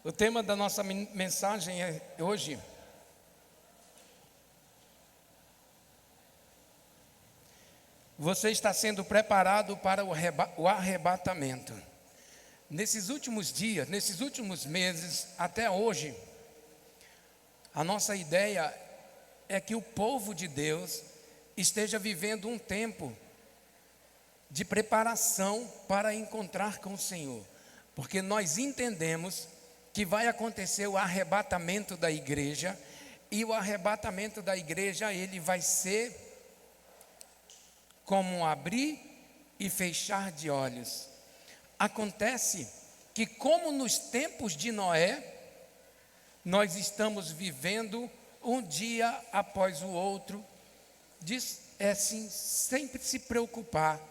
O tema da nossa mensagem é hoje: você está sendo preparado para o arrebatamento. Nesses últimos dias, nesses últimos meses, até hoje, a nossa ideia é que o povo de Deus esteja vivendo um tempo de preparação para encontrar com o Senhor, porque nós entendemos que vai acontecer o arrebatamento da igreja, e o arrebatamento da igreja, ele vai ser como um abrir e fechar de olhos. Acontece que, como nos tempos de Noé, nós estamos vivendo um dia após o outro, assim, sempre se preocupar.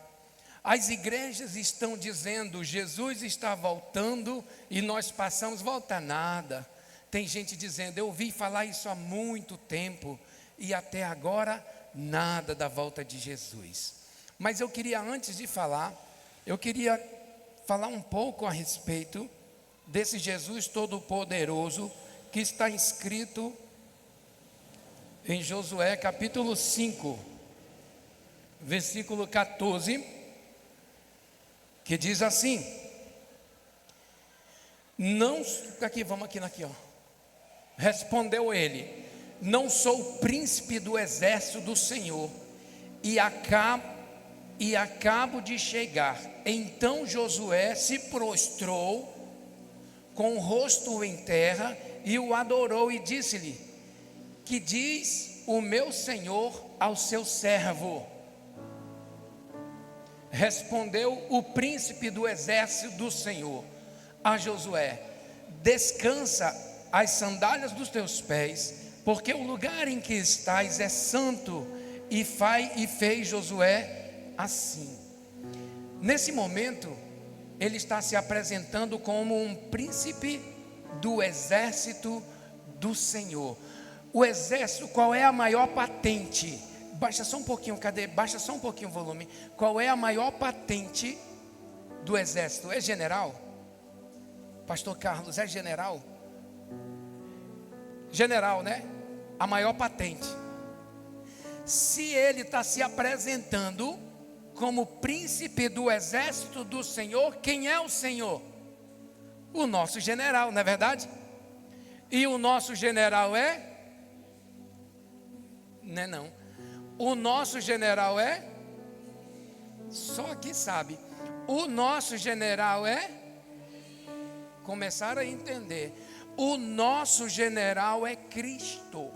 As igrejas estão dizendo: Jesus está voltando, e nós passamos, volta nada. Tem gente dizendo: eu ouvi falar isso há muito tempo, e até agora nada da volta de Jesus. Mas eu queria, antes de falar, eu queria falar um pouco a respeito desse Jesus Todo-Poderoso que está escrito em Josué capítulo 5, versículo 14, que diz assim: vamos aqui, ó. Respondeu ele: não sou o príncipe do exército do Senhor, e acabo de chegar. Então Josué se prostrou com o rosto em terra e o adorou, e disse-lhe: que diz o meu senhor ao seu servo? Respondeu o príncipe do exército do Senhor a Josué: descansa as sandálias dos teus pés, porque o lugar em que estás é santo. E fez Josué assim. Nesse momento, ele está se apresentando como um príncipe do exército do Senhor. O exército, qual é a maior patente? Baixa só um pouquinho, baixa só um pouquinho o volume. Qual é a maior patente do exército? É general? Pastor Carlos, é general? General, né? A maior patente. Se ele está se apresentando como príncipe do exército do Senhor, quem é o Senhor? O nosso general, não é verdade? E o nosso general é? Não. O nosso general é? Só aqui sabe. O nosso general é? Começaram a entender. O nosso general é Cristo.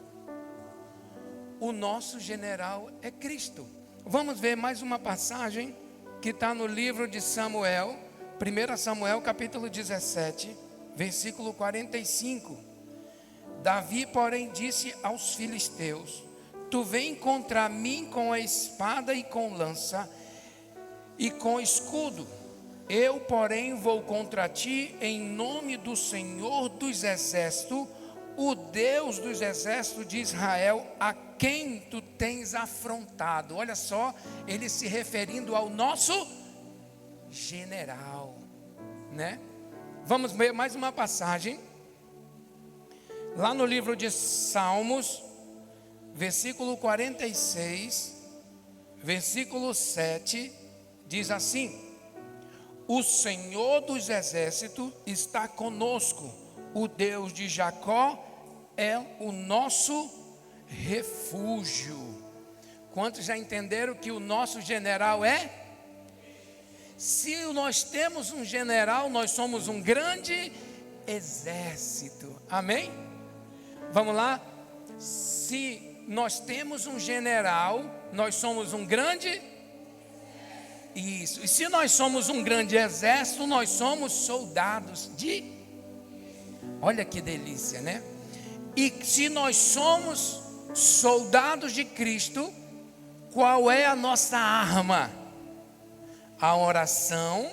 O nosso general é Cristo. Vamos ver mais uma passagem que está no livro de Samuel, 1 Samuel capítulo 17, versículo 45. Davi, porém, disse aos filisteus: tu vem contra mim com a espada e com lança e com escudo. Eu, porém, vou contra ti em nome do Senhor dos exércitos, o Deus dos exércitos de Israel, a quem tu tens afrontado. Olha só, ele se referindo ao nosso general, né? Vamos ver mais uma passagem, lá no livro de Salmos, versículo 46, versículo 7, diz assim: o Senhor dos exércitos está conosco, o Deus de Jacó é o nosso refúgio. Quantos já entenderam que o nosso general é? Se nós temos um general, nós somos um grande exército. Amém? Vamos lá? Se nós temos um general, nós somos um grande. Isso. E se nós somos um grande exército, nós somos soldados de. Olha que delícia, né? E se nós somos soldados de Cristo, qual é a nossa arma? A oração,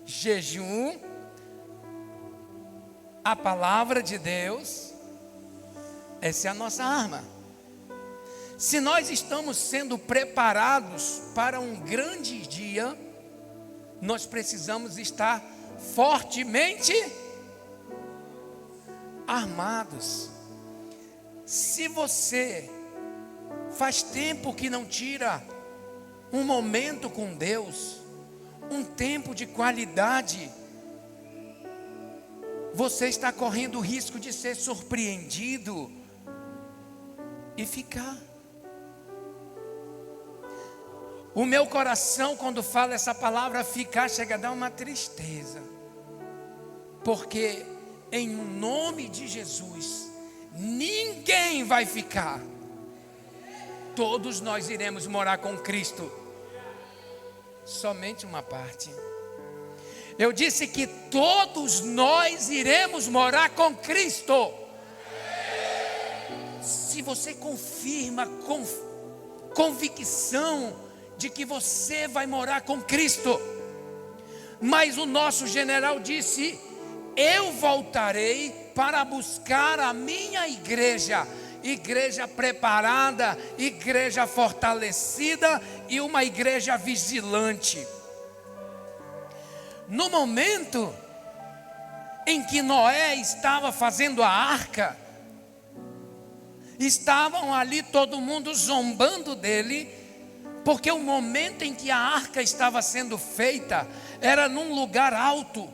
jejum, a palavra de Deus. Essa é a nossa arma. Se nós estamos sendo preparados para um grande dia, nós precisamos estar fortemente armados. Se você faz tempo que não tira um momento com Deus, um tempo de qualidade, você está correndo o risco de ser surpreendido e ficar. O meu coração, quando fala essa palavra ficar, chega a dar uma tristeza, porque em nome de Jesus, ninguém vai ficar. Todos nós iremos morar com Cristo. Somente uma parte. Eu disse que todos nós iremos morar com Cristo. Se você confirma com convicção de que você vai morar com Cristo. Mas o nosso general disse: eu voltarei para buscar a minha igreja. Igreja preparada, igreja fortalecida e uma igreja vigilante. No momento em que Noé estava fazendo a arca, estavam ali todo mundo zombando dele, porque o momento em que a arca estava sendo feita era num lugar alto.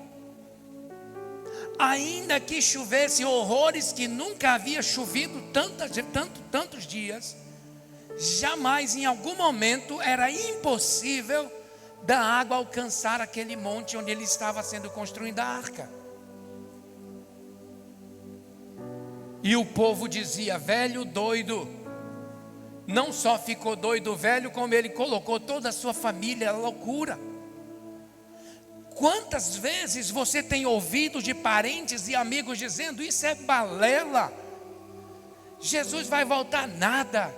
Ainda que chovesse horrores que nunca havia chovido tantos dias, jamais em algum momento era impossível da água alcançar aquele monte onde ele estava sendo construída a arca. E o povo dizia: velho doido. Não só ficou doido velho, como ele colocou toda a sua família à loucura. Quantas vezes você tem ouvido de parentes e amigos dizendo: isso é balela, Jesus vai voltar nada.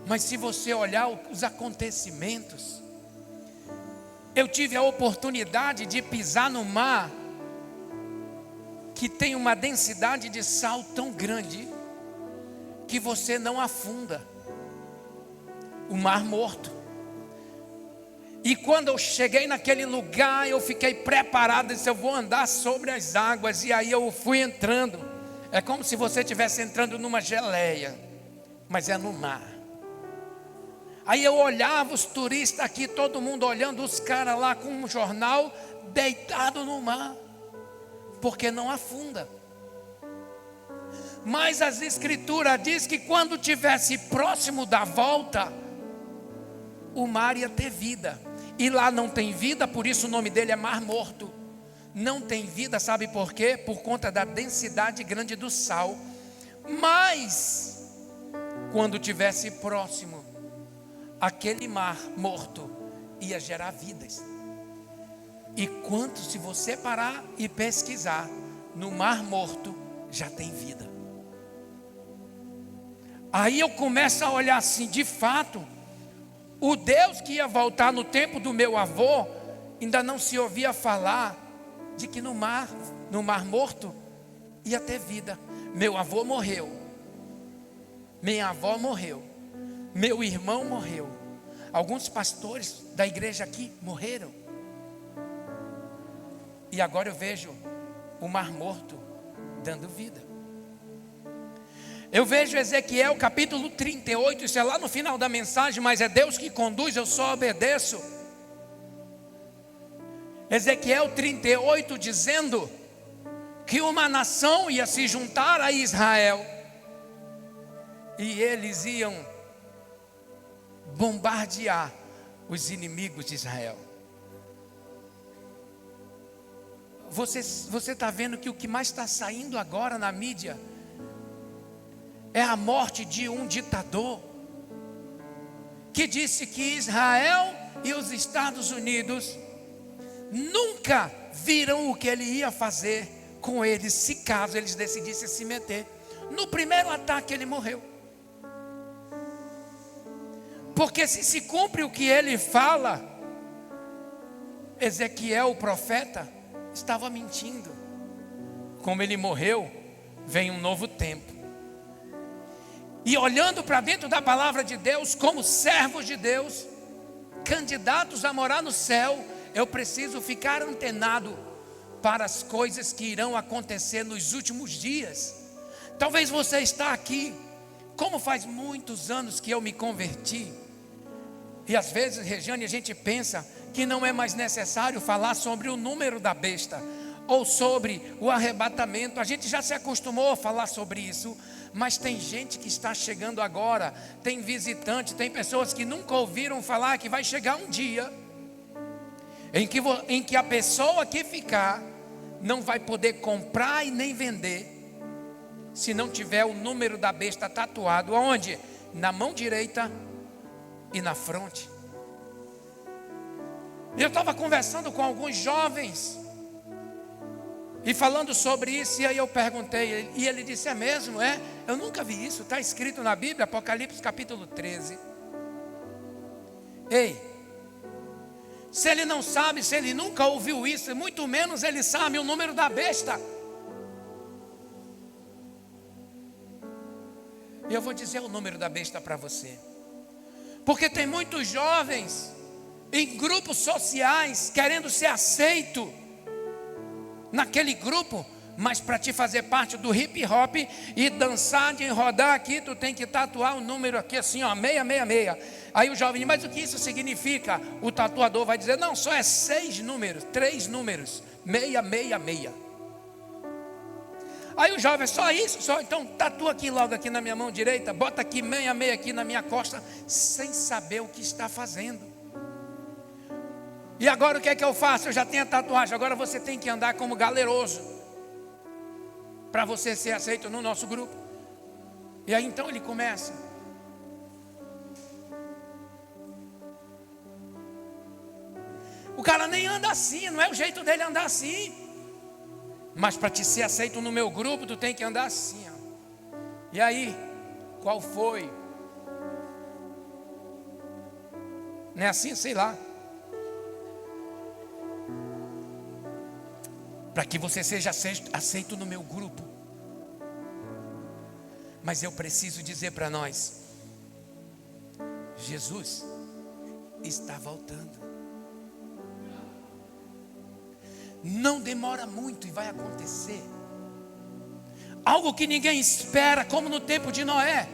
Mas se você olhar os acontecimentos, eu tive a oportunidade de pisar no mar, que tem uma densidade de sal tão grande, que você não afunda. O Mar Morto. E quando eu cheguei naquele lugar, eu fiquei preparado, disse: eu vou andar sobre as águas. E aí eu fui entrando. É como se você estivesse entrando numa geleia, mas é no mar. Aí eu olhava os turistas aqui, todo mundo olhando, os caras lá com um jornal, deitado no mar, porque não afunda. Mas as escrituras diz que quando estivesse próximo da volta, o mar ia ter vida. E lá não tem vida, por isso o nome dele é Mar Morto. Não tem vida, sabe por quê? Por conta da densidade grande do sal. Mas quando estivesse próximo, aquele mar morto ia gerar vidas. E quanto, se você parar e pesquisar, no Mar Morto já tem vida. Aí eu começo a olhar assim, de fato, o Deus que ia voltar no tempo do meu avô, ainda não se ouvia falar de que no mar morto ia ter vida. Meu avô morreu, minha avó morreu, meu irmão morreu, alguns pastores da igreja aqui morreram. E agora eu vejo o Mar Morto dando vida. Eu vejo Ezequiel capítulo 38, isso é lá no final da mensagem, mas é Deus que conduz, eu só obedeço. Ezequiel 38 dizendo que uma nação ia se juntar a Israel e eles iam bombardear os inimigos de Israel. Você está vendo que o que mais está saindo agora na mídia é a morte de um ditador que disse que Israel e os Estados Unidos nunca viram o que ele ia fazer com eles, se caso eles decidissem se meter. No primeiro ataque ele morreu. Porque se cumpre o que ele fala, Ezequiel, o profeta, estava mentindo. Como ele morreu, vem um novo tempo. E olhando para dentro da palavra de Deus, como servos de Deus, candidatos a morar no céu, eu preciso ficar antenado para as coisas que irão acontecer nos últimos dias. Talvez você está aqui, como faz muitos anos que eu me converti, e às vezes, Regiane, a gente pensa que não é mais necessário falar sobre o número da besta, ou sobre o arrebatamento. A gente já se acostumou a falar sobre isso, mas tem gente que está chegando agora, tem visitante, tem pessoas que nunca ouviram falar que vai chegar um dia em que a pessoa que ficar não vai poder comprar e nem vender, se não tiver o número da besta tatuado, aonde? Na mão direita e na fronte. Eu estava conversando com alguns jovens e falando sobre isso, e aí eu perguntei, e ele disse: é mesmo? É? Eu nunca vi isso, está escrito na Bíblia, Apocalipse capítulo 13. Ei, se ele não sabe, se ele nunca ouviu isso, muito menos ele sabe o número da besta. E eu vou dizer o número da besta para você, porque tem muitos jovens em grupos sociais querendo ser aceito naquele grupo, mas para te fazer parte do hip hop e dançar, de rodar aqui, tu tem que tatuar o número aqui assim, ó, 666. Aí o jovem diz: mas o que isso significa? O tatuador vai dizer: não, só é 6 números, 3 números, 666. Aí o jovem: só isso? Só? Então tatua aqui logo aqui na minha mão direita, bota aqui 66 aqui na minha costa, sem saber o que está fazendo. E agora o que é que eu faço? Eu já tenho a tatuagem, agora você tem que andar como galeroso para você ser aceito no nosso grupo. E aí então ele começa. O cara nem anda assim, não é o jeito dele andar assim. Mas para te ser aceito no meu grupo, tu tem que andar assim, ó. E aí, qual foi? Não é assim, sei lá. Para que você seja aceito no meu grupo. Mas eu preciso dizer para nós: Jesus está voltando. Não demora muito e vai acontecer. Algo que ninguém espera, como no tempo de Noé.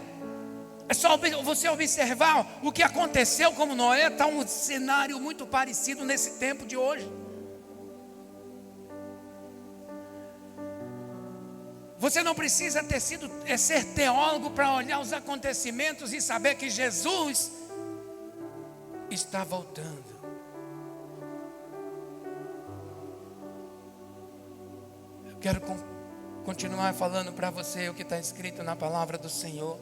É só você observar o que aconteceu como Noé. Está um cenário muito parecido nesse tempo de hoje. Você não precisa ser teólogo para olhar os acontecimentos e saber que Jesus está voltando. Eu quero continuar falando para você o que está escrito na palavra do Senhor.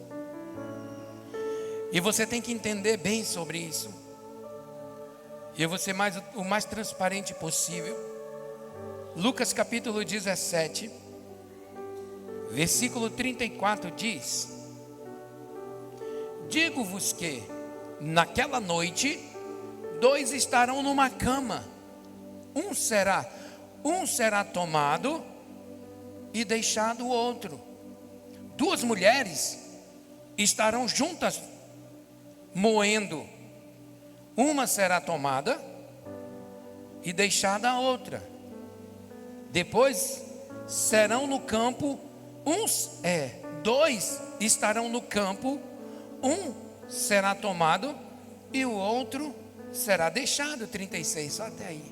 E você tem que entender bem sobre isso. E eu vou ser o mais transparente possível. Lucas capítulo 17. Versículo 34 diz: digo-vos que naquela noite 2 estarão numa cama, um será tomado e deixado o outro. 2 mulheres estarão juntas moendo, uma será tomada e deixada a outra. Depois serão no campo 2 estarão no campo, um será tomado e o outro será deixado. 36, só até aí.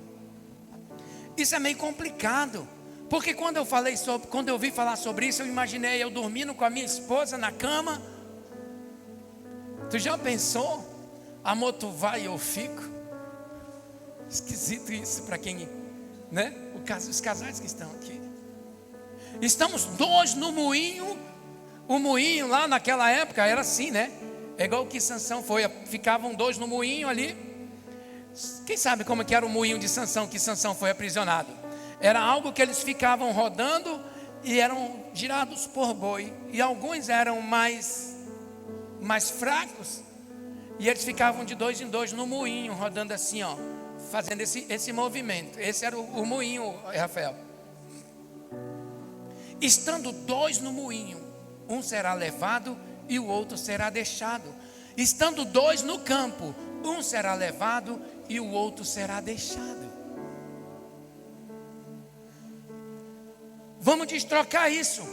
Isso é meio complicado, porque quando eu vi falar sobre isso, eu imaginei eu dormindo com a minha esposa na cama. Tu já pensou? Amor, tu vai e eu fico? Esquisito isso para quem, né? Os casais que estão aqui. Estamos 2 no moinho. O moinho lá naquela época era assim, né? É igual o que Sansão foi. Ficavam 2 no moinho ali. Quem sabe como que era o moinho de Sansão, que Sansão foi aprisionado? Era algo que eles ficavam rodando e eram girados por boi. E alguns eram mais fracos. E eles ficavam de 2 em 2 no moinho, rodando assim, ó, fazendo esse movimento. Esse era o moinho, Rafael. Estando 2 no moinho, um será levado e o outro será deixado. Estando 2 no campo, um será levado e o outro será deixado. Vamos destrocar isso.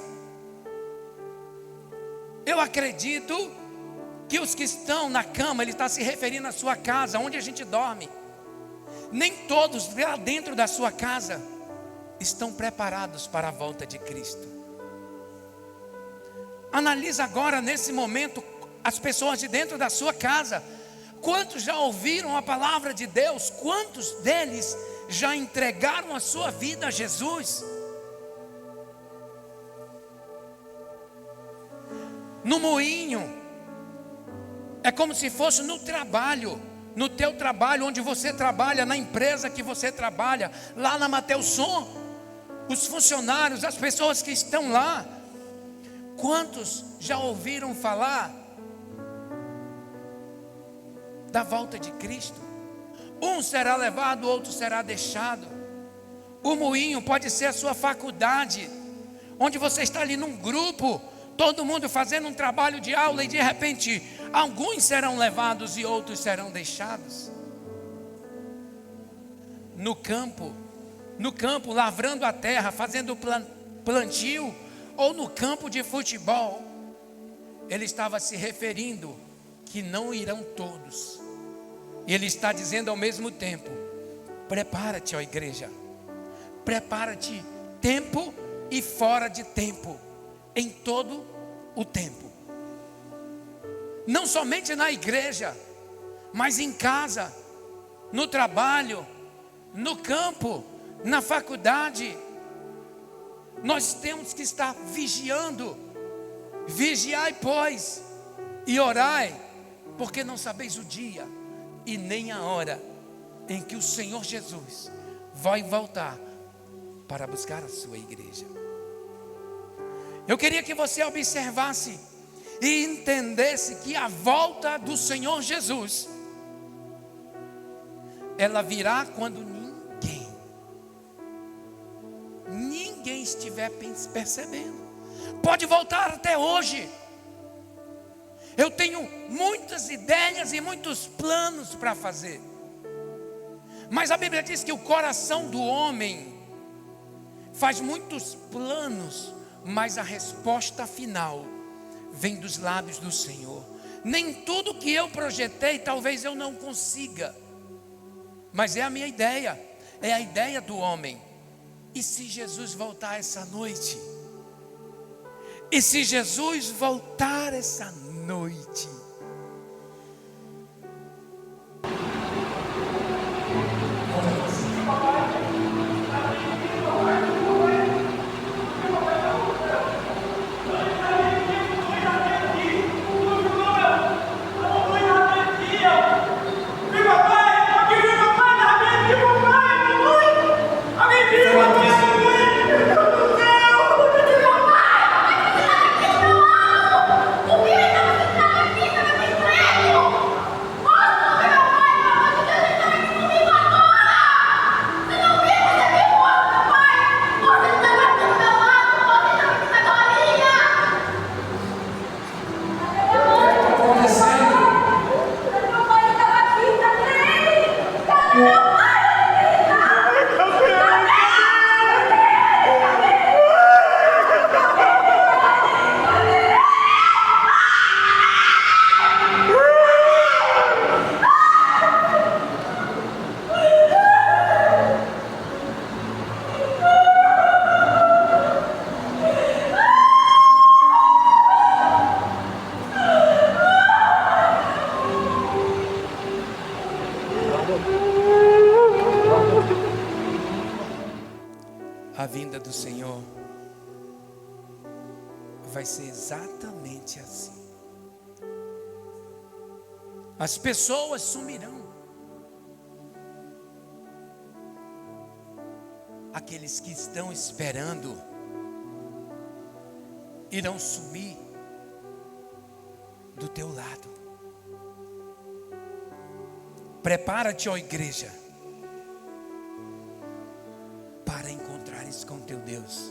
Eu acredito que os que estão na cama, ele está se referindo à sua casa, onde a gente dorme. Nem todos lá dentro da sua casa estão preparados para a volta de Cristo. Analisa agora, nesse momento, as pessoas de dentro da sua casa. Quantos já ouviram a palavra de Deus? Quantos deles já entregaram a sua vida a Jesus? No moinho, é como se fosse no trabalho, no teu trabalho, onde você trabalha, na empresa que você trabalha, lá na Mateuson, os funcionários, as pessoas que estão lá. Quantos já ouviram falar da volta de Cristo? Um será levado, outro será deixado. O moinho pode ser a sua faculdade, onde você está ali num grupo, todo mundo fazendo um trabalho de aula, e de repente alguns serão levados e outros serão deixados. No campo, lavrando a terra, fazendo plantio, ou no campo de futebol, ele estava se referindo que não irão todos. E ele está dizendo ao mesmo tempo: prepara-te, ó igreja, prepara-te, tempo e fora de tempo, em todo o tempo. Não somente na igreja, mas em casa, no trabalho, no campo, na faculdade. Nós temos que estar vigiando. Vigiai, pois, e orai, porque não sabeis o dia e nem a hora em que o Senhor Jesus vai voltar para buscar a sua igreja. Eu queria que você observasse e entendesse que a volta do Senhor Jesus, ela virá quando ninguém estiver percebendo. Pode voltar até hoje. Eu tenho muitas ideias e muitos planos para fazer, mas a Bíblia diz que o coração do homem faz muitos planos, mas a resposta final vem dos lábios do Senhor. Nem tudo que eu projetei, talvez eu não consiga, mas é a minha ideia, é a ideia do homem. E se Jesus voltar essa noite? E se Jesus voltar essa noite? A vinda do Senhor vai ser exatamente assim. As pessoas sumirão. Aqueles que estão esperando irão sumir do teu lado. Prepara-te, ó igreja, para encontrares com teu Deus.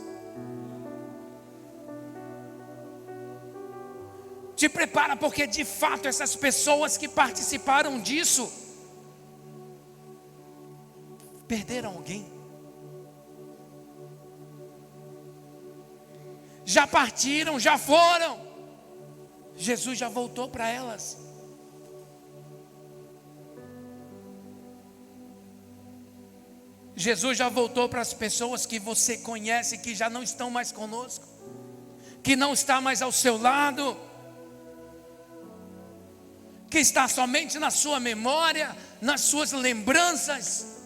Te prepara, porque de fato essas pessoas que participaram disso perderam alguém. já partiram, já foram. Jesus já voltou para elas. Jesus já voltou para as pessoas que você conhece, que já não estão mais conosco, que não está mais ao seu lado, que está somente na sua memória, nas suas lembranças.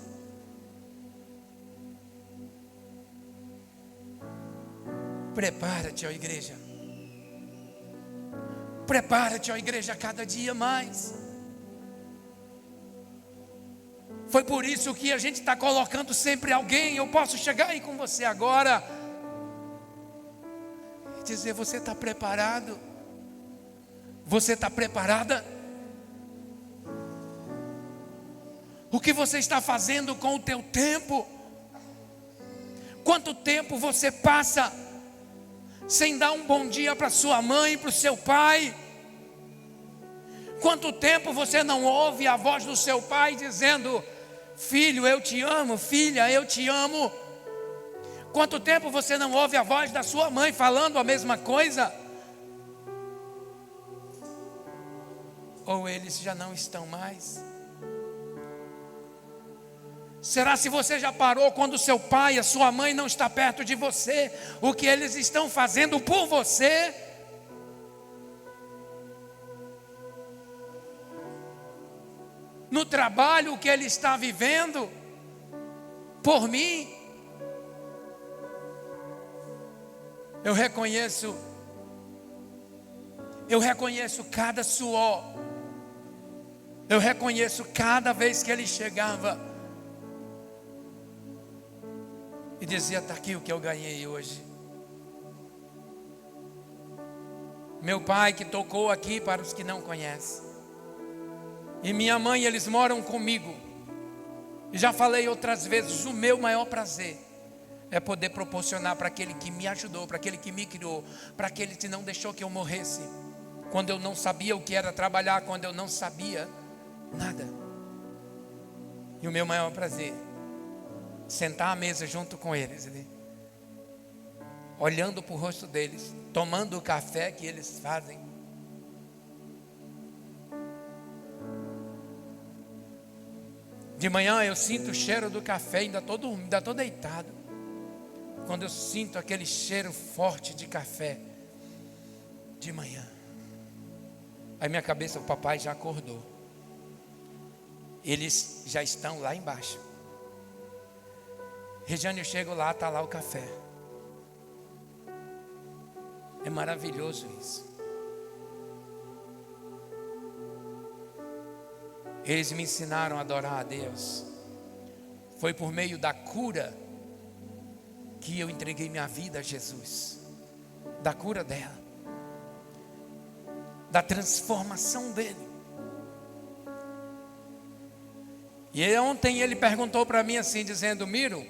Prepara-te, ó igreja. Prepara-te, ó igreja, cada dia mais. Foi por isso que a gente está colocando sempre alguém. Eu posso chegar aí com você agora e dizer: você está preparado? Você está preparada? O que você está fazendo com o teu tempo? Quanto tempo você passa sem dar um bom dia para sua mãe, para o seu pai? Quanto tempo você não ouve a voz do seu pai dizendo: filho, eu te amo, filha, eu te amo? Quanto tempo você não ouve a voz da sua mãe falando a mesma coisa? Ou eles já não estão mais? Será se você já parou quando o seu pai, a sua mãe não está perto de você, o que eles estão fazendo por você? No trabalho, o que ele está vivendo por mim? Eu reconheço cada suor. Eu reconheço cada vez que ele chegava e dizia: está aqui o que eu ganhei hoje. Meu pai que tocou aqui, para os que não conhecem, e minha mãe, eles moram comigo. E já falei outras vezes, o meu maior prazer é poder proporcionar para aquele que me ajudou, para aquele que me criou, para aquele que não deixou que eu morresse, quando eu não sabia o que era trabalhar, quando eu não sabia nada. E o meu maior prazer, sentar à mesa junto com eles, olhando para o rosto deles, tomando o café que eles fazem. De manhã eu sinto o cheiro do café, ainda estou deitado. Quando eu sinto aquele cheiro forte de café de manhã, aí minha cabeça, o papai já acordou. Eles já estão lá embaixo. Regiane, eu chego lá, está lá o café. É maravilhoso isso. Eles me ensinaram a adorar a Deus. Foi por meio da cura que eu entreguei minha vida a Jesus. Da cura dela, da transformação dele. E ontem ele perguntou para mim assim, dizendo: Miro,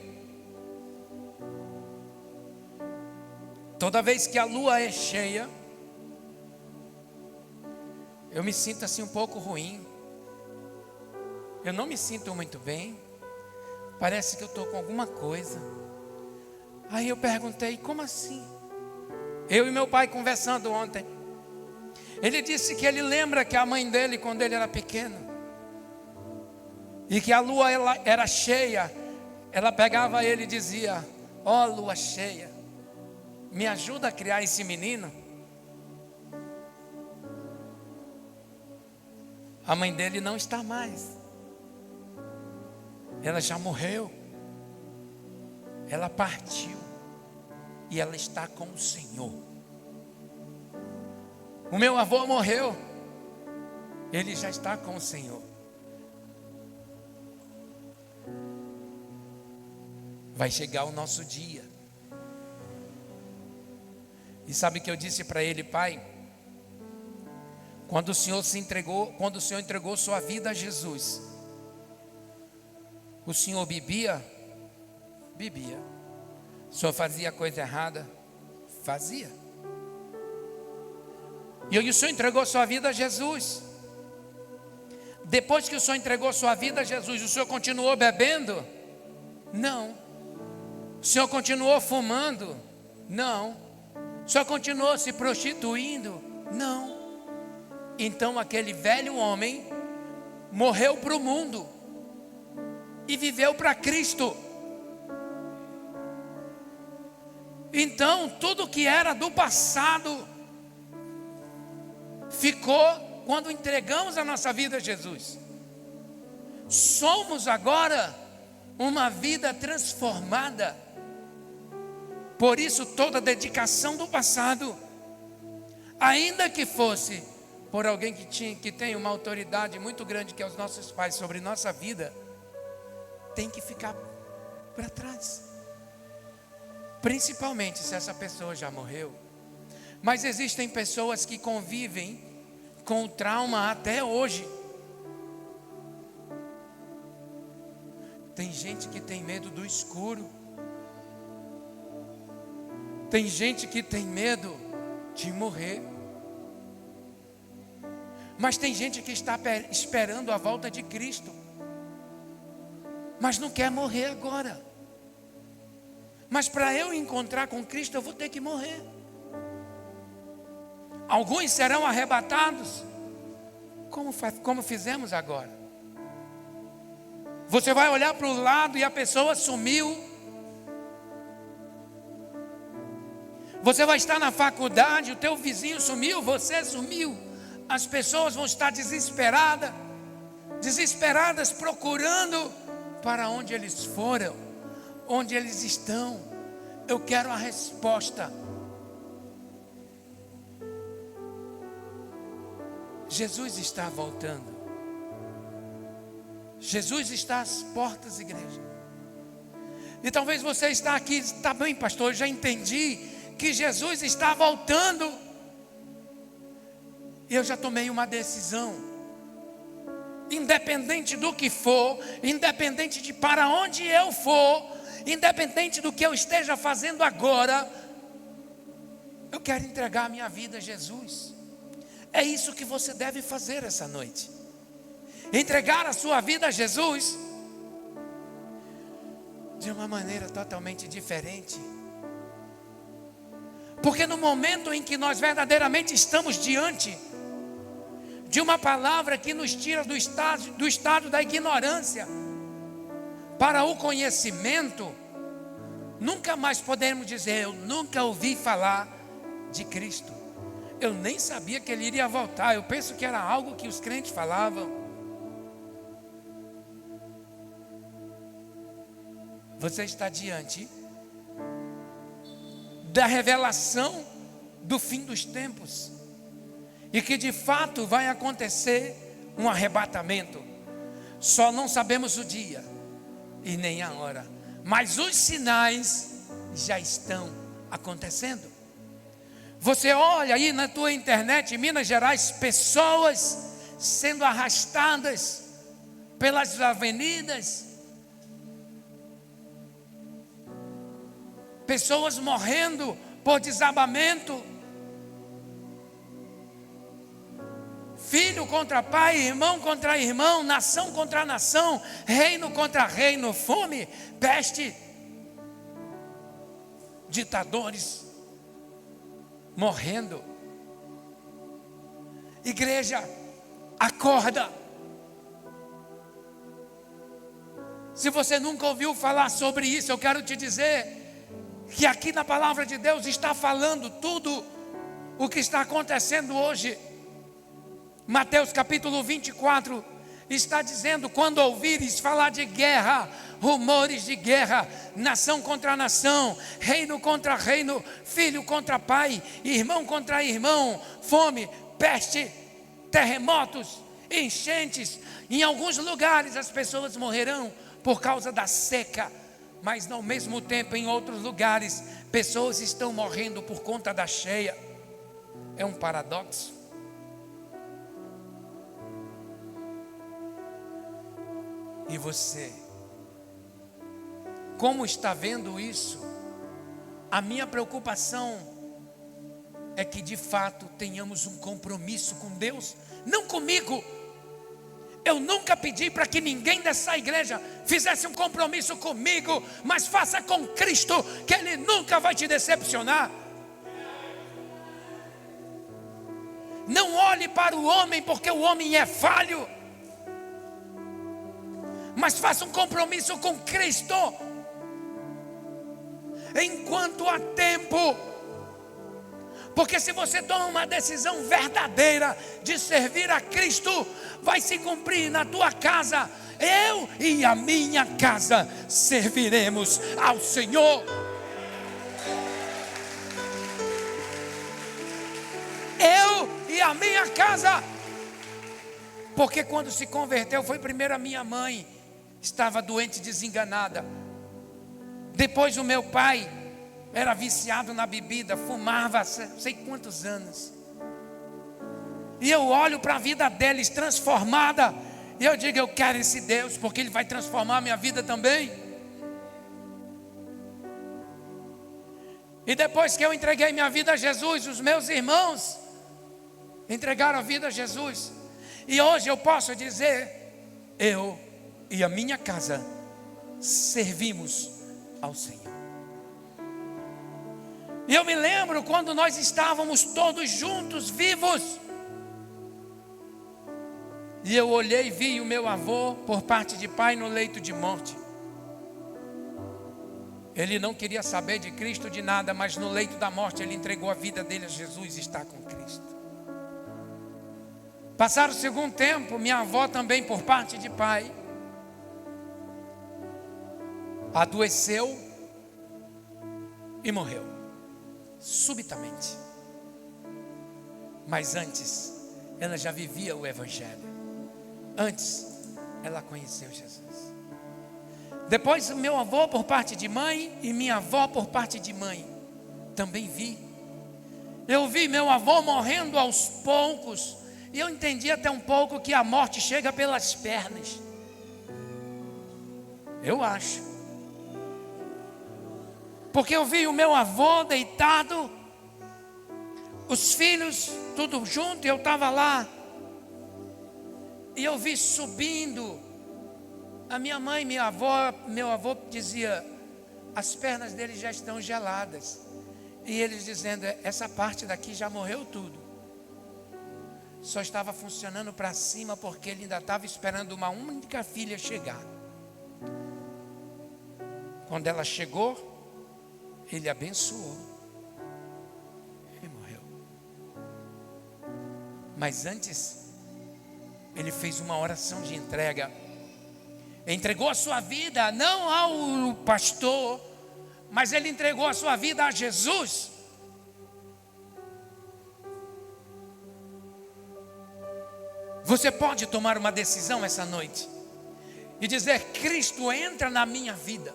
toda vez que a lua é cheia, eu me sinto assim um pouco ruim. Eu não me sinto muito bem. Parece que eu estou com alguma coisa. Aí eu perguntei: como assim? Eu e meu pai conversando ontem. Ele disse que ele lembra que a mãe dele, quando ele era pequeno, e que a lua ela era cheia, ela pegava ele e dizia: ó lua cheia, me ajuda a criar esse menino. A mãe dele não está mais. Ela já morreu. Ela partiu. E ela está com o Senhor. O meu avô morreu. Ele já está com o Senhor. Vai chegar o nosso dia. E sabe o que eu disse para ele: pai, quando o Senhor entregou sua vida a Jesus, o Senhor bebia? Bebia. O Senhor fazia coisa errada? Fazia. E o Senhor entregou sua vida a Jesus. Depois que o Senhor entregou sua vida a Jesus, o Senhor continuou bebendo? Não. O Senhor continuou fumando? Não. Só continuou se prostituindo? Não. Então aquele velho homem morreu para o mundo e viveu para Cristo. Então tudo que era do passado ficou quando entregamos a nossa vida a Jesus. Somos agora uma vida transformada. Por isso toda a dedicação do passado, ainda que fosse por alguém que tem uma autoridade muito grande, que é os nossos pais, sobre nossa vida, tem que ficar para trás. Principalmente se essa pessoa já morreu. Mas existem pessoas que convivem com o trauma até hoje. Tem gente que tem medo do escuro. Tem gente que tem medo de morrer. Mas tem gente que está esperando a volta de Cristo, mas não quer morrer agora. Mas para eu encontrar com Cristo, eu vou ter que morrer. Alguns serão arrebatados, como fizemos agora. Você vai olhar para o lado e a pessoa sumiu. Você vai estar na faculdade, o teu vizinho sumiu, você sumiu. As pessoas vão estar desesperadas procurando para onde eles foram, onde eles estão. Eu quero a resposta. Jesus está voltando. Jesus está às portas, igreja. E talvez você está aqui, está bem, pastor, eu já entendi que Jesus está voltando. E eu já tomei uma decisão. Independente do que for, independente de para onde eu for, independente do que eu esteja fazendo agora, eu quero entregar a minha vida a Jesus. É isso que você deve fazer essa noite. Entregar a sua vida a Jesus de uma maneira totalmente diferente. Porque no momento em que nós verdadeiramente estamos diante de uma palavra que nos tira do estado da ignorância para o conhecimento, nunca mais podemos dizer: eu nunca ouvi falar de Cristo, eu nem sabia que Ele iria voltar, eu penso que era algo que os crentes falavam. Você está diante da revelação do fim dos tempos, e que de fato vai acontecer um arrebatamento. Só não sabemos o dia e nem a hora, mas os sinais já estão acontecendo. Você olha aí na tua internet, em Minas Gerais, pessoas sendo arrastadas pelas avenidas, pessoas morrendo por desabamento, filho contra pai, irmão contra irmão, nação contra nação, reino contra reino, fome, peste, ditadores morrendo. Igreja, acorda. Se você nunca ouviu falar sobre isso, eu quero te dizer que aqui na palavra de Deus está falando tudo o que está acontecendo hoje. Mateus capítulo 24 está dizendo: quando ouvires falar de guerra, rumores de guerra, nação contra nação, reino contra reino, filho contra pai, irmão contra irmão, fome, peste, terremotos, enchentes. Em alguns lugares as pessoas morrerão por causa da seca, mas ao mesmo tempo em outros lugares pessoas estão morrendo por conta da cheia. É um paradoxo. E você, como está vendo isso? A minha preocupação é que de fato tenhamos um compromisso com Deus, não comigo. Eu nunca pedi para que ninguém dessa igreja fizesse um compromisso comigo, mas faça com Cristo, que Ele nunca vai te decepcionar. Não olhe para o homem, porque o homem é falho. Mas faça um compromisso com Cristo. Enquanto há tempo. Porque se você toma uma decisão verdadeira de servir a Cristo, vai se cumprir na tua casa. Eu e a minha casa serviremos ao Senhor. Eu e a minha casa. Porque quando se converteu, foi primeiro a minha mãe. Estava doente, desenganada. Depois o meu pai era viciado na bebida, fumava sei quantos anos. E eu olho para a vida deles transformada. E eu digo, eu quero esse Deus, porque Ele vai transformar a minha vida também. E depois que eu entreguei minha vida a Jesus, os meus irmãos entregaram a vida a Jesus. E hoje eu posso dizer, eu e a minha casa servimos ao Senhor. E eu me lembro quando nós estávamos todos juntos, vivos. E eu olhei e vi o meu avô, por parte de pai, no leito de morte. Ele não queria saber de Cristo, de nada, mas no leito da morte ele entregou a vida dele a Jesus e está com Cristo. Passaram o segundo tempo, minha avó também, por parte de pai, adoeceu e morreu, subitamente. Mas antes, ela já vivia o Evangelho. Antes, ela conheceu Jesus. Depois, meu avô por parte de mãe e minha avó por parte de mãe, também vi. Eu vi meu avô morrendo aos poucos. E eu entendi até um pouco que a morte chega pelas pernas. Eu acho. Porque eu vi o meu avô deitado, os filhos tudo junto, e eu estava lá. E eu vi subindo. A minha mãe, meu avô dizia, as pernas dele já estão geladas. E eles dizendo, essa parte daqui já morreu tudo. Só estava funcionando para cima porque ele ainda estava esperando uma única filha chegar. Quando ela chegou, ele abençoou e morreu. Mas antes, ele fez uma oração de entrega. Entregou a sua vida não ao pastor, mas ele entregou a sua vida a Jesus. Você pode tomar uma decisão essa noite e dizer, Cristo entra na minha vida.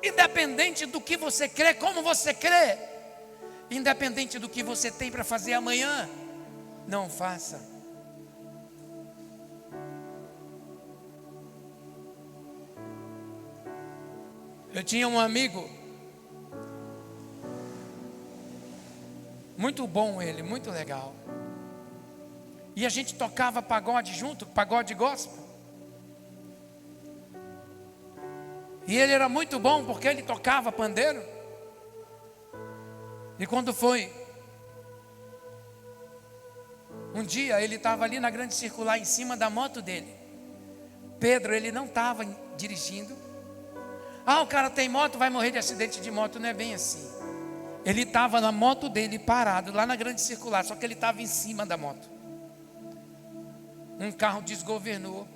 Independente do que você crê, como você crê, independente do que você tem para fazer amanhã, não faça. Eu tinha um amigo, muito bom ele, muito legal. E a gente tocava pagode junto, pagode gospel. E ele era muito bom porque ele tocava pandeiro. E quando foi um dia, ele estava ali na grande circular em cima da moto dele. Pedro, ele não estava dirigindo. O cara tem moto, vai morrer de acidente de moto. Não é bem assim. Ele estava na moto dele parado lá na grande circular, só que ele estava em cima da moto. Um carro desgovernou,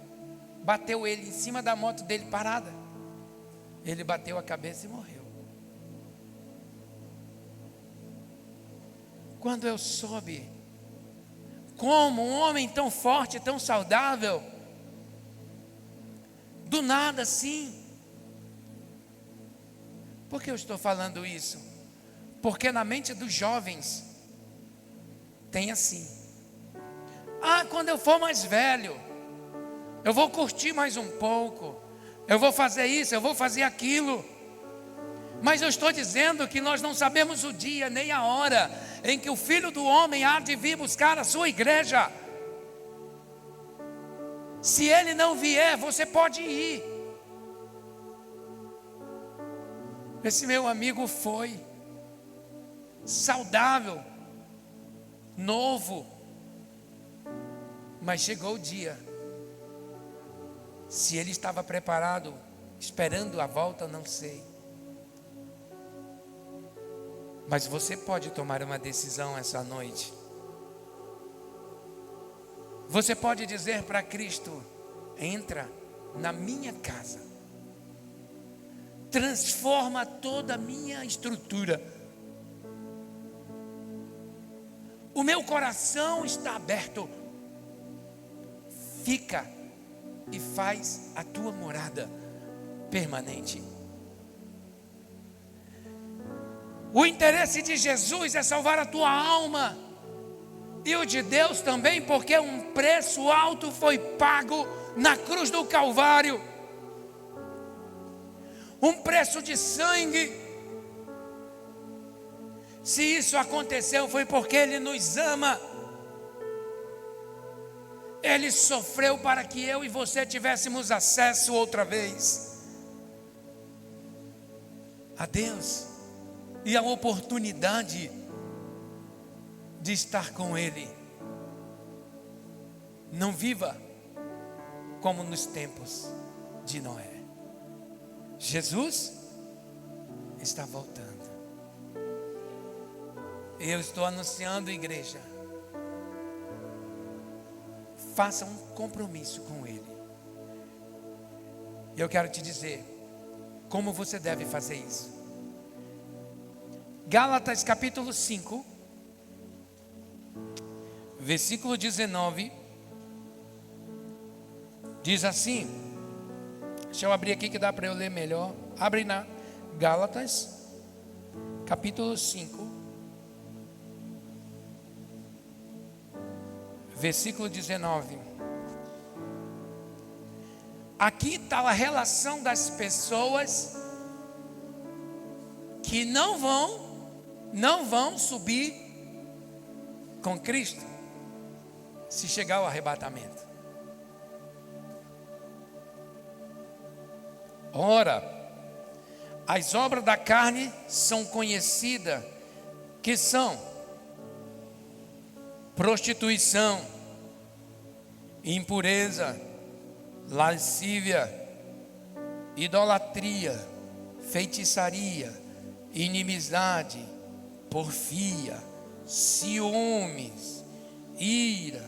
bateu ele em cima da moto dele parada. Ele bateu a cabeça e morreu. Quando eu soube como um homem tão forte, tão saudável, do nada assim. Por que eu estou falando isso? Porque na mente dos jovens tem assim. Quando eu for mais velho, eu vou curtir mais um pouco, eu vou fazer isso, eu vou fazer aquilo. Mas eu estou dizendo que nós não sabemos o dia nem a hora em que o Filho do Homem há de vir buscar a sua igreja. Se Ele não vier, você pode ir. Esse meu amigo foi saudável, novo, Mas chegou o dia. Se ele estava preparado, esperando a volta, não sei. Mas você pode tomar uma decisão essa noite. Você pode dizer para Cristo: entra na minha casa, transforma toda a minha estrutura. O meu coração está aberto. Fica e faz a tua morada permanente. O interesse de Jesus é salvar a tua alma e o de Deus também, porque um preço alto foi pago na cruz do Calvário. Um preço de sangue. Se isso aconteceu, foi porque Ele nos ama. Ele sofreu para que eu e você tivéssemos acesso outra vez a Deus e a oportunidade de estar com Ele. Não viva como nos tempos de Noé. Jesus está voltando. Eu estou anunciando, igreja, faça um compromisso com Ele. E eu quero te dizer como você deve fazer isso. Gálatas capítulo 5, versículo 19, diz assim. Deixa eu abrir aqui que dá para eu ler melhor. Abre na Gálatas capítulo 5, versículo 19. Aqui está a relação das pessoas que não vão subir com Cristo se chegar ao arrebatamento. Ora, as obras da carne são conhecidas, que são prostituição, impureza, lascívia, idolatria, feitiçaria, inimizade, porfia, ciúmes, ira,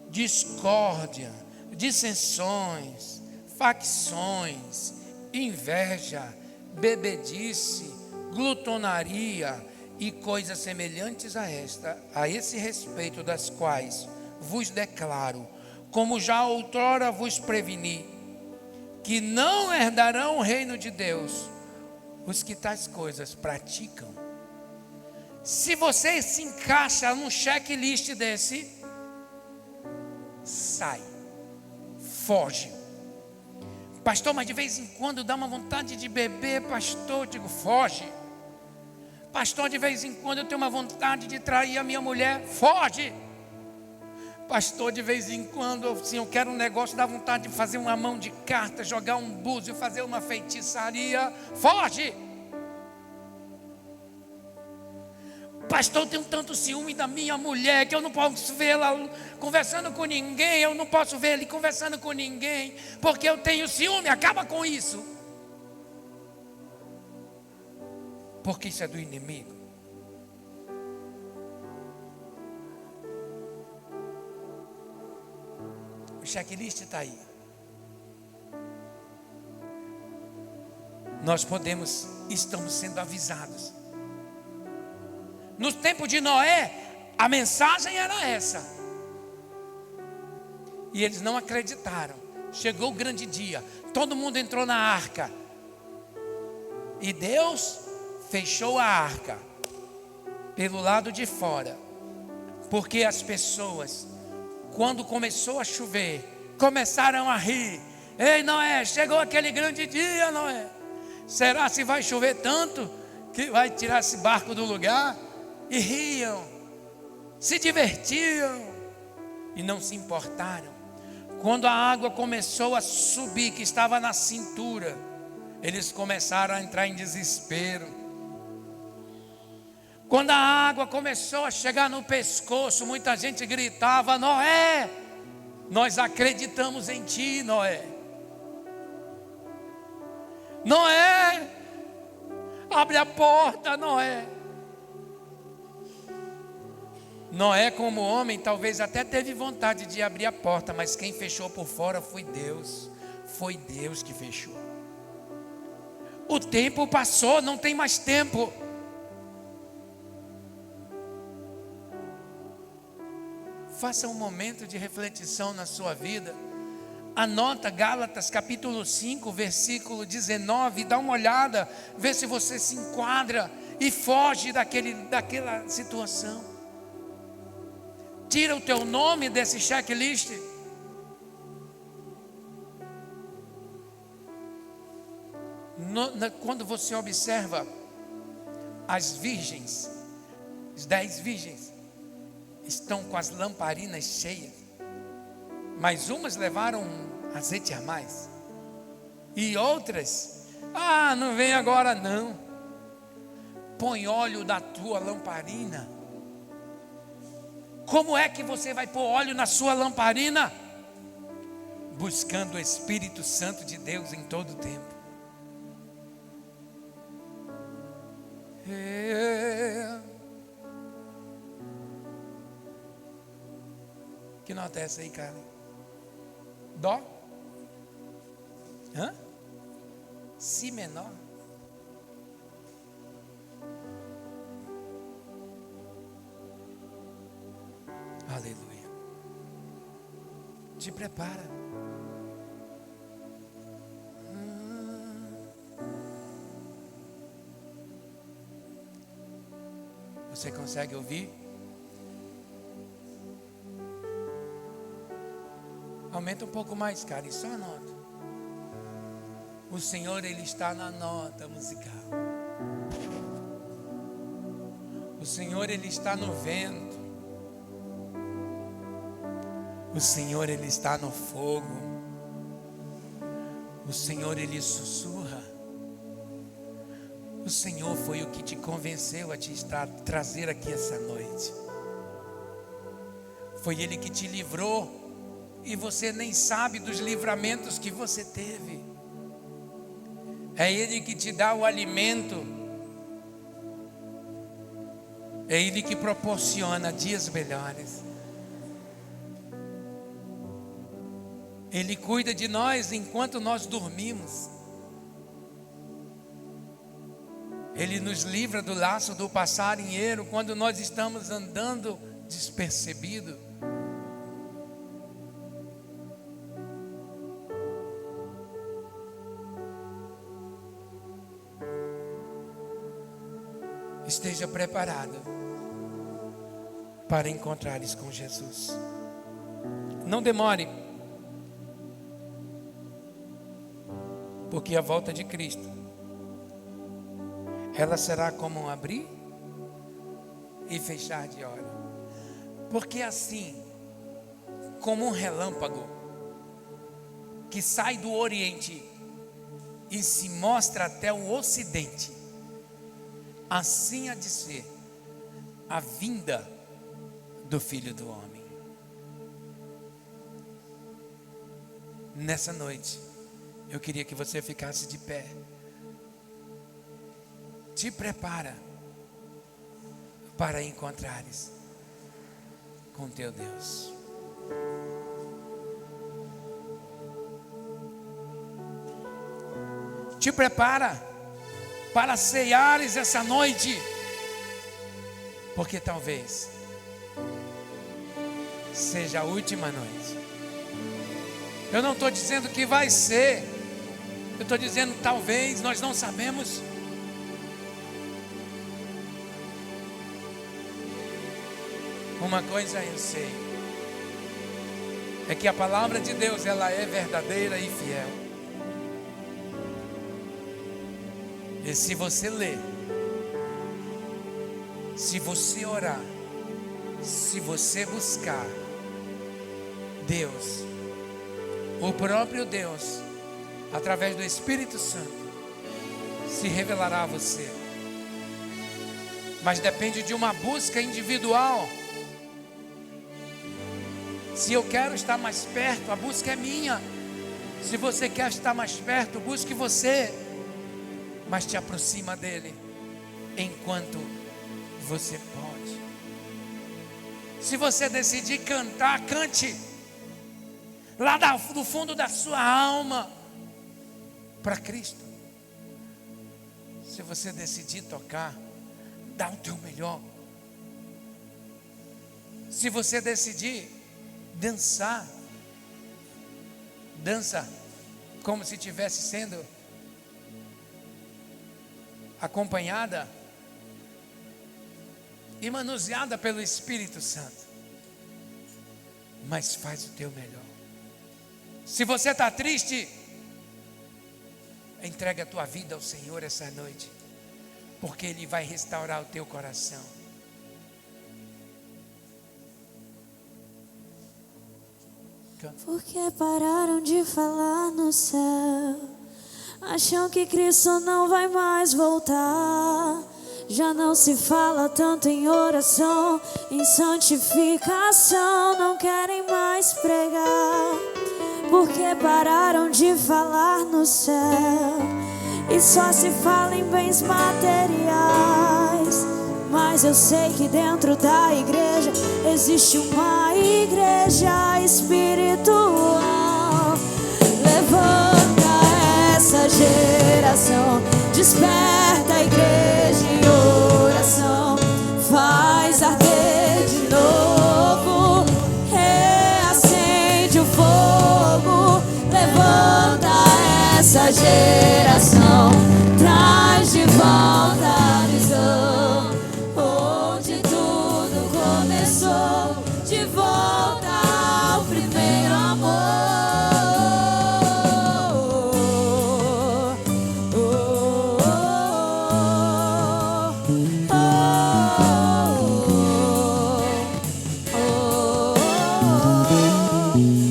discórdia, dissensões, facções, inveja, bebedice, glutonaria e coisas semelhantes a esta, a esse respeito das quais vos declaro, como já outrora vos preveni, que não herdarão o reino de Deus os que tais coisas praticam. Se você se encaixa num checklist desse, sai, foge. Pastor, mas de vez em quando dá uma vontade de beber, pastor. Eu digo, foge. Pastor, de vez em quando eu tenho uma vontade de trair a minha mulher, foge. Pastor, de vez em quando assim, eu quero um negócio, dá vontade de fazer uma mão de carta, jogar um búzio, fazer uma feitiçaria, foge. Pastor, eu tenho tanto ciúme da minha mulher que eu não posso vê-la conversando com ninguém, eu não posso ver ele conversando com ninguém, porque eu tenho ciúme. Acaba com isso, porque isso é do inimigo. O checklist está aí. Nós estamos sendo avisados. No tempo de Noé, a mensagem era essa. E eles não acreditaram. Chegou o grande dia, todo mundo entrou na arca. E Deus fechou a arca pelo lado de fora. Porque as pessoas, quando começou a chover, começaram a rir. Ei, Noé, chegou aquele grande dia, Noé. Será se vai chover tanto que vai tirar esse barco do lugar? E riam, se divertiam e não se importaram. Quando a água começou a subir, que estava na cintura, eles começaram a entrar em desespero. Quando a água começou a chegar no pescoço, muita gente gritava: Noé, Nós acreditamos em ti, Noé. Noé, abre a porta, Noé. Noé, como homem, talvez até teve vontade de abrir a porta, mas quem fechou por fora foi Deus. Foi Deus que fechou. O tempo passou, não tem mais tempo. Faça um momento de reflexão na sua vida. Anota Gálatas capítulo 5, versículo 19. Dá uma olhada, vê se você se enquadra e foge daquela situação. Tira o teu nome desse checklist. Quando você observa as virgens, as 10 virgens, estão com as lamparinas cheias, mas umas levaram azeite a mais, e outras, não vem agora não. Põe óleo da tua lamparina. Como é que você vai pôr óleo na sua lamparina? Buscando o Espírito Santo de Deus em todo o tempo. Que nota é essa aí, cara? Dó? Si menor? Aleluia. Te prepara. Você consegue ouvir? Aumenta um pouco mais, cara, e só a nota. O Senhor, Ele está na nota musical. O Senhor, Ele está no vento. O Senhor, Ele está no fogo. O Senhor, Ele sussurra. O Senhor foi o que te convenceu a te trazer aqui essa noite. Foi Ele que te livrou. E você nem sabe dos livramentos que você teve. É Ele que te dá o alimento. É Ele que proporciona dias melhores. Ele cuida de nós enquanto nós dormimos. Ele nos livra do laço do passarinheiro quando nós estamos andando despercebido. Esteja preparado para encontrares com Jesus. Não demore, porque a volta de Cristo, ela será como um abrir e fechar de olhos. Porque assim, como um relâmpago que sai do Oriente e se mostra até o Ocidente, assim há de ser a vinda do Filho do Homem. Nessa noite, eu queria que você ficasse de pé. Te prepara para encontrares com teu Deus. Te prepara para ceares essa noite, porque talvez seja a última noite. Eu não estou dizendo que vai ser, eu estou dizendo talvez, nós não sabemos. Uma coisa eu sei, é que a palavra de Deus, ela é verdadeira e fiel. E se você ler, se você orar, se você buscar, Deus, o próprio Deus, através do Espírito Santo, se revelará a você. Mas depende de uma busca individual. Se eu quero estar mais perto, a busca é minha. Se você quer estar mais perto, busque você, mas te aproxima dele enquanto você pode. Se você decidir cantar, cante lá do fundo da sua alma para Cristo. Se você decidir tocar, dá o teu melhor. Se você decidir dançar, dança como se estivesse sendo acompanhada e manuseada pelo Espírito Santo, mas faz o teu melhor. Se você está triste, entrega a tua vida ao Senhor essa noite, porque Ele vai restaurar o teu coração. Porque pararam de falar no céu, acham que Cristo não vai mais voltar. Já não se fala tanto em oração, em santificação, não querem mais pregar. Porque pararam de falar no céu e só se fala em bens materiais. Mas eu sei que dentro da igreja existe uma igreja espiritual. Levanta essa geração, desperta a igreja em oração, faz arder de novo, reacende o fogo. Levanta essa geração, traz de volta a visão. De volta ao primeiro amor.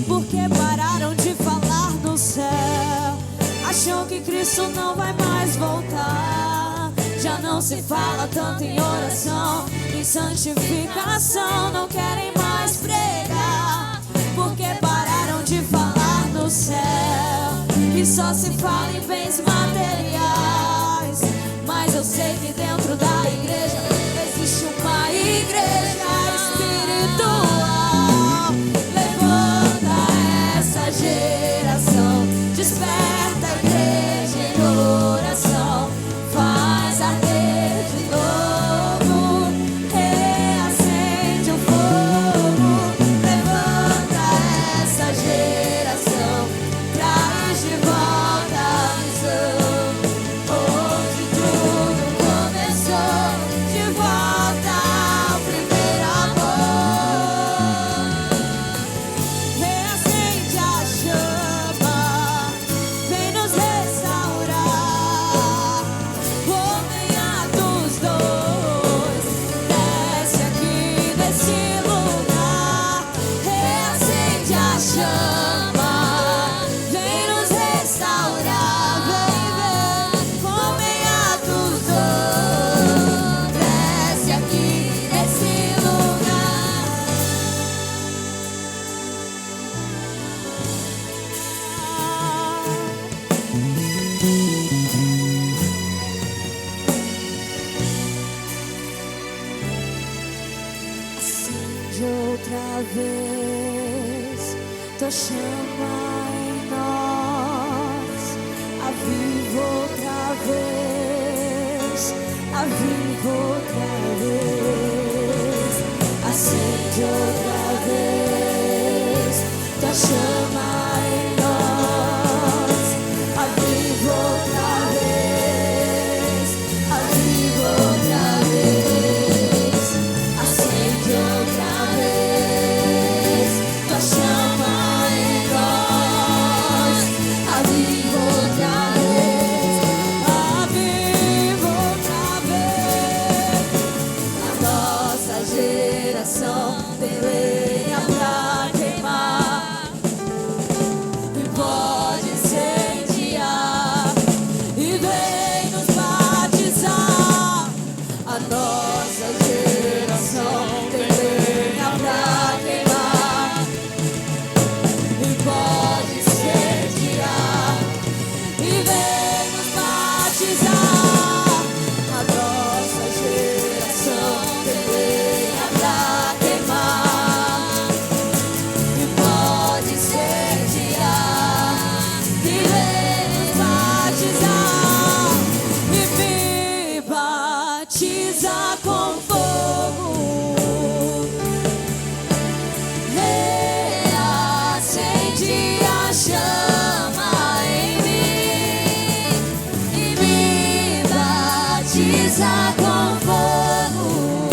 Porque pararam de falar no céu, acham que Cristo não vai mais voltar. Já não se fala tanto em oração, em santificação, não querem mais pregar. Porque pararam de falar no céu e só se fala em bens materiais. Mas eu sei que dentro da igreja existe uma igreja espiritual. Levanta essa geração, desperta a igreja em oração, faz arder de novo, reacende o fogo. Levanta essa geração, traz de volta a visão, onde tudo começou. De volta ao primeiro amor. Reacende a chama, vem nos restaurar. Por meio dos dois, desce aqui nesse lugar. Reacende a chama, vem nos restaurar. Vem, por meio dos dois, desce aqui nesse lugar. Acende outra vez tua chama em nós, aviva outra vez, aviva outra vez. Acende outra vez tua chama em nós, aviva outra vez, aviva outra vez. Acende outra vez tua chama em nós, aviva outra vez, aviva outra vez. batiza com fogo, reacende a chama em mim e me batiza com fogo,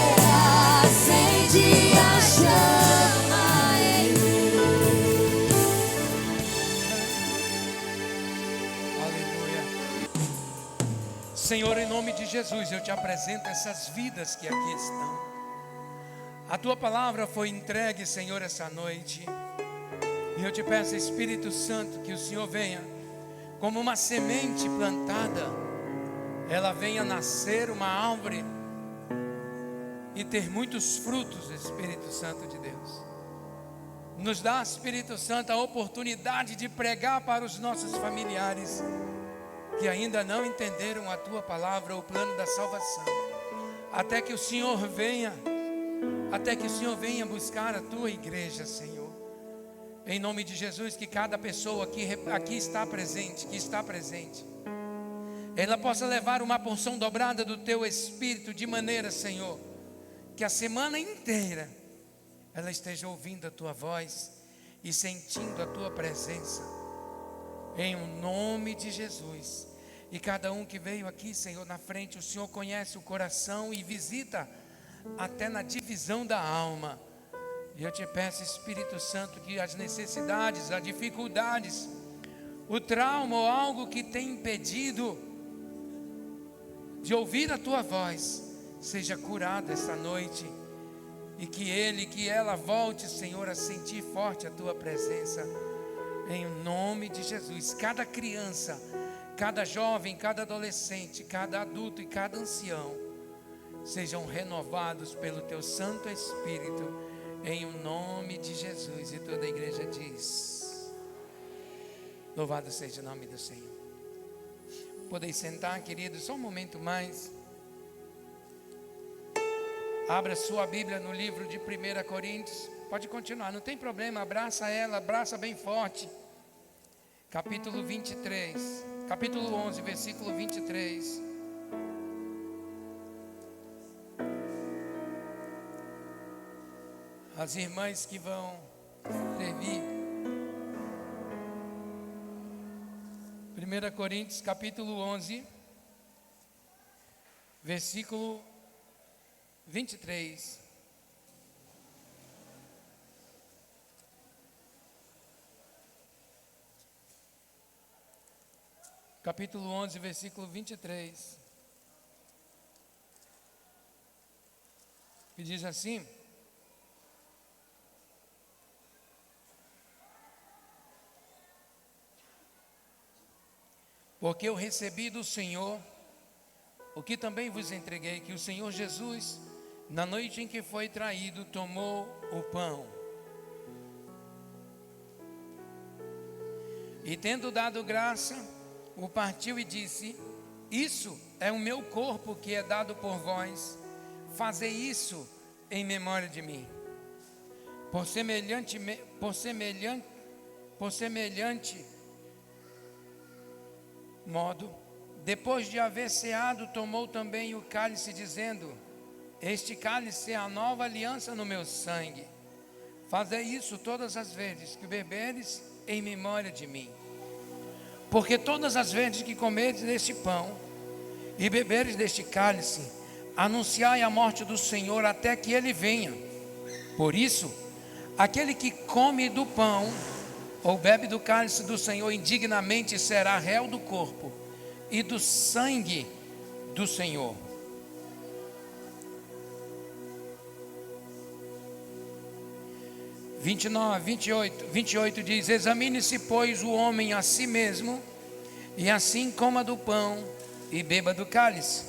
reacende a chama em mim. Aleluia. Senhor, em nome de Jesus, eu te apresento essas vidas que aqui estão. A tua palavra foi entregue, Senhor, essa noite. E eu te peço, Espírito Santo, que o Senhor venha como uma semente plantada, ela venha nascer uma árvore e ter muitos frutos, Espírito Santo de Deus. Nos dá, Espírito Santo, a oportunidade de pregar para os nossos familiares que ainda não entenderam a tua palavra, o plano da salvação, até que o Senhor venha buscar a tua igreja, Senhor. Em nome de Jesus, que cada pessoa aqui está presente, ela possa levar uma porção dobrada do teu Espírito, de maneira, Senhor, que a semana inteira ela esteja ouvindo a tua voz e sentindo a tua presença, em nome de Jesus. E cada um que veio aqui, Senhor, na frente, o Senhor conhece o coração e visita até na divisão da alma. E eu te peço, Espírito Santo, que as necessidades, as dificuldades, o trauma ou algo que tem impedido de ouvir a tua voz, seja curado esta noite. E que ela volte, Senhor, a sentir forte a tua presença, em nome de Jesus. Cada criança, cada jovem, cada adolescente, cada adulto e cada ancião sejam renovados pelo teu Santo Espírito, em nome de Jesus. E toda a igreja diz: louvado seja o nome do Senhor. Podeis sentar, queridos, só um momento mais. Abra sua Bíblia no livro de 1 Coríntios. Pode continuar, não tem problema, abraça ela, abraça bem forte. Capítulo 23, capítulo 11, versículo 23. As irmãs que vão servir. 1 Coríntios capítulo 11, versículo 23. Capítulo 11, versículo 23. Que diz assim: porque eu recebi do Senhor o que também vos entreguei, que o Senhor Jesus, na noite em que foi traído, tomou o pão e, tendo dado graça, o partiu e disse: isso é o meu corpo que é dado por vós, fazei isso em memória de mim. Por semelhante modo, depois de haver ceado, tomou também o cálice, dizendo: este cálice é a nova aliança no meu sangue. Fazei isso todas as vezes que beberes, em memória de mim. Porque todas as vezes que comeres deste pão e beberes deste cálice, anunciai a morte do Senhor até que ele venha. Por isso, aquele que come do pão ou bebe do cálice do Senhor indignamente será réu do corpo e do sangue do Senhor. – 28 diz: examine-se, pois, o homem a si mesmo, e assim coma do pão e beba do cálice.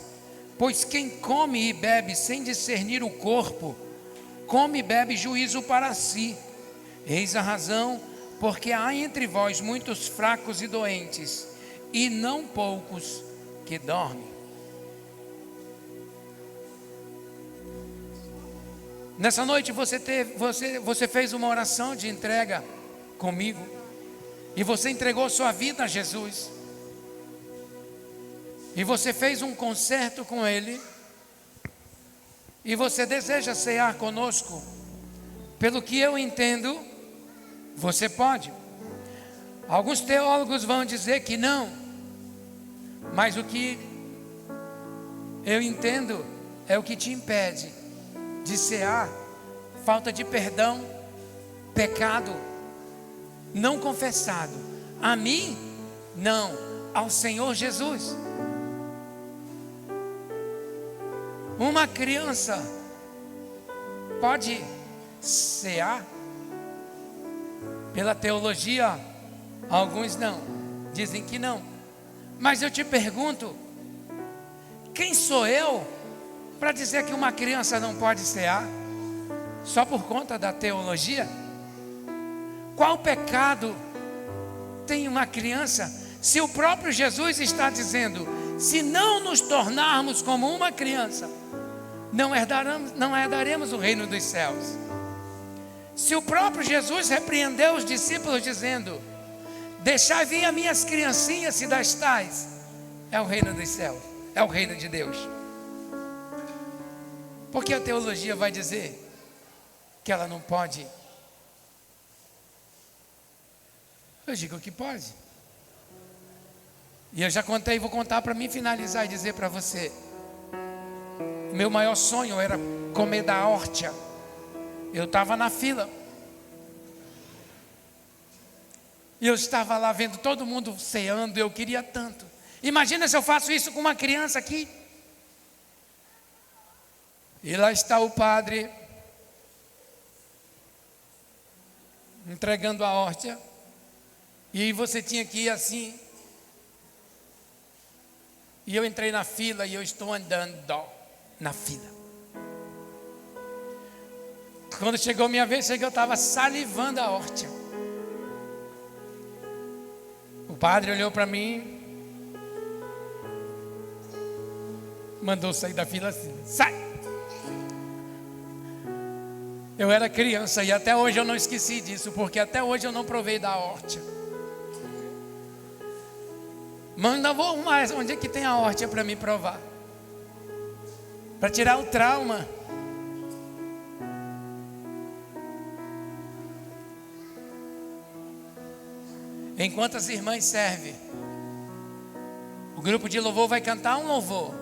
Pois quem come e bebe sem discernir o corpo, come e bebe juízo para si. Eis a razão, porque há entre vós muitos fracos e doentes, e não poucos que dormem. Nessa noite você fez uma oração de entrega comigo, e você entregou sua vida a Jesus. e você fez um concerto com Ele, e você deseja cear conosco, pelo que eu entendo, você pode. Alguns teólogos vão dizer que não, mas o que eu entendo é o que te impede de cear: falta de perdão, pecado não confessado. A mim, não, ao Senhor Jesus. Uma criança pode cear? Pela teologia, alguns não, dizem que não. Mas eu te pergunto, quem sou eu para dizer que uma criança não pode cear? Só por conta da teologia? Qual pecado tem uma criança, se o próprio Jesus está dizendo: se não nos tornarmos como uma criança, não herdaremos o reino dos céus? Se o próprio Jesus repreendeu os discípulos dizendo: deixai vir as minhas criancinhas, se das tais, é o reino dos céus, é o reino de Deus. Porque a teologia vai dizer que ela não pode? Eu digo que pode. E eu já contei, vou contar para mim finalizar e dizer para você: o meu maior sonho era comer da hórtia. Eu estava na fila, e eu estava lá vendo todo mundo ceando. Eu queria tanto. Imagina se eu faço isso com uma criança aqui. E lá está o padre entregando a hórtia, e você tinha que ir assim. E eu entrei na fila e eu estou andando na fila. Quando chegou minha vez, eu estava salivando a hórtia. O padre olhou para mim, mandou sair da fila assim: sai! Eu era criança e até hoje eu não esqueci disso, porque até hoje eu não provei da hórtia. Mas ainda vou mais, onde é que tem a hórtia para me provar? Para tirar o trauma. Enquanto as irmãs servem, o grupo de louvor vai cantar um louvor.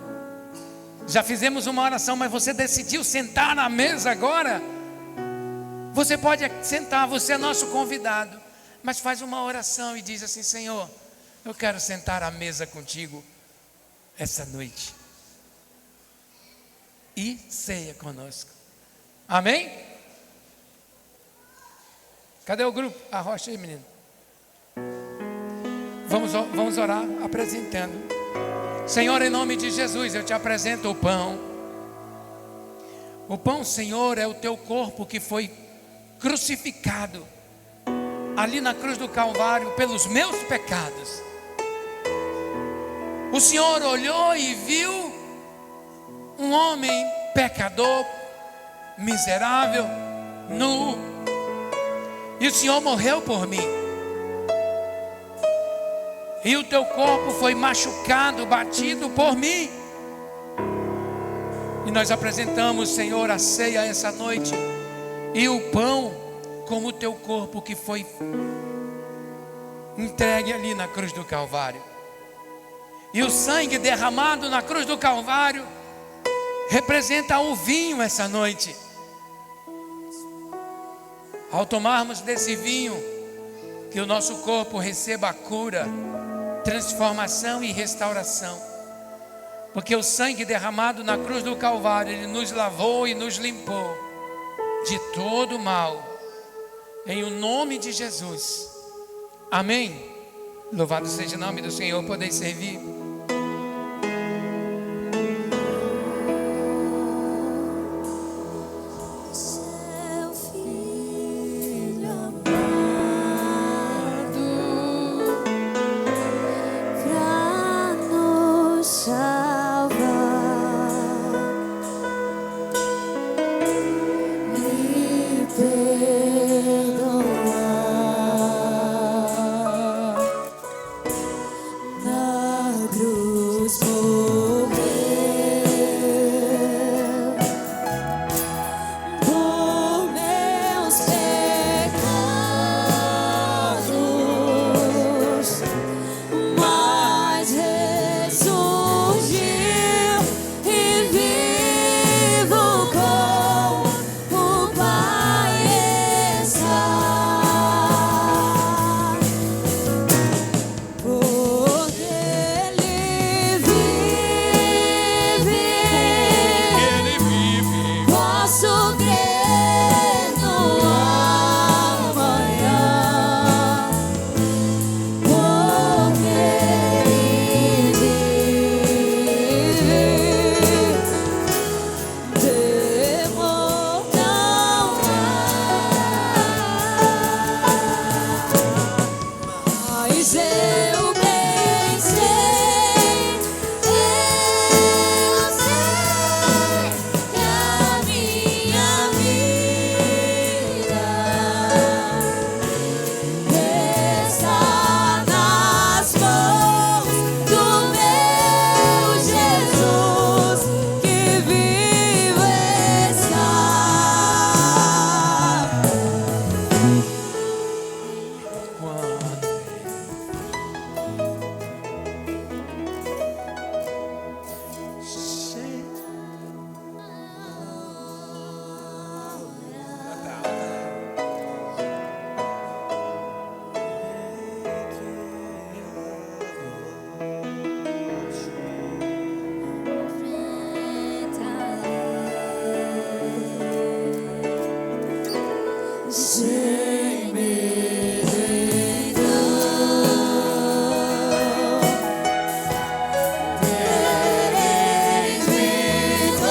Já fizemos uma oração, mas você decidiu sentar na mesa agora? Você pode sentar, você é nosso convidado, mas faz uma oração e diz assim: Senhor, eu quero sentar à mesa contigo essa noite. E ceia conosco. Amém? Cadê o grupo? Arrocha aí, menino. Vamos orar apresentando. Senhor, em nome de Jesus, eu te apresento o pão. O pão, Senhor, é o teu corpo que foi crucificado ali na cruz do Calvário pelos meus pecados. O Senhor olhou e viu um homem pecador, miserável, nu, e o Senhor morreu por mim. E o teu corpo foi machucado, batido por mim. E nós apresentamos, Senhor, a ceia essa noite, e o pão como o teu corpo que foi entregue ali na cruz do Calvário. E o sangue derramado na cruz do Calvário representa o vinho essa noite. Ao tomarmos desse vinho, que o nosso corpo receba a cura, transformação e restauração. Porque o sangue derramado na cruz do Calvário, ele nos lavou e nos limpou de todo mal. Em o nome de Jesus. Amém. Louvado seja o nome do Senhor. Podeis servir. Seu filho amado, pra nos salvar, me perdoar na cruz. Jesus morreu por meus pecados, mas ressurgiu e vivo com o Pai está. Porque Ele vive, posso crer no amanhã. Porque Ele vive, temor não há. Mas eu bem sei que a minha vida está nas mãos do meu Jesus, que vivo está. Sem medo, tereis vitória.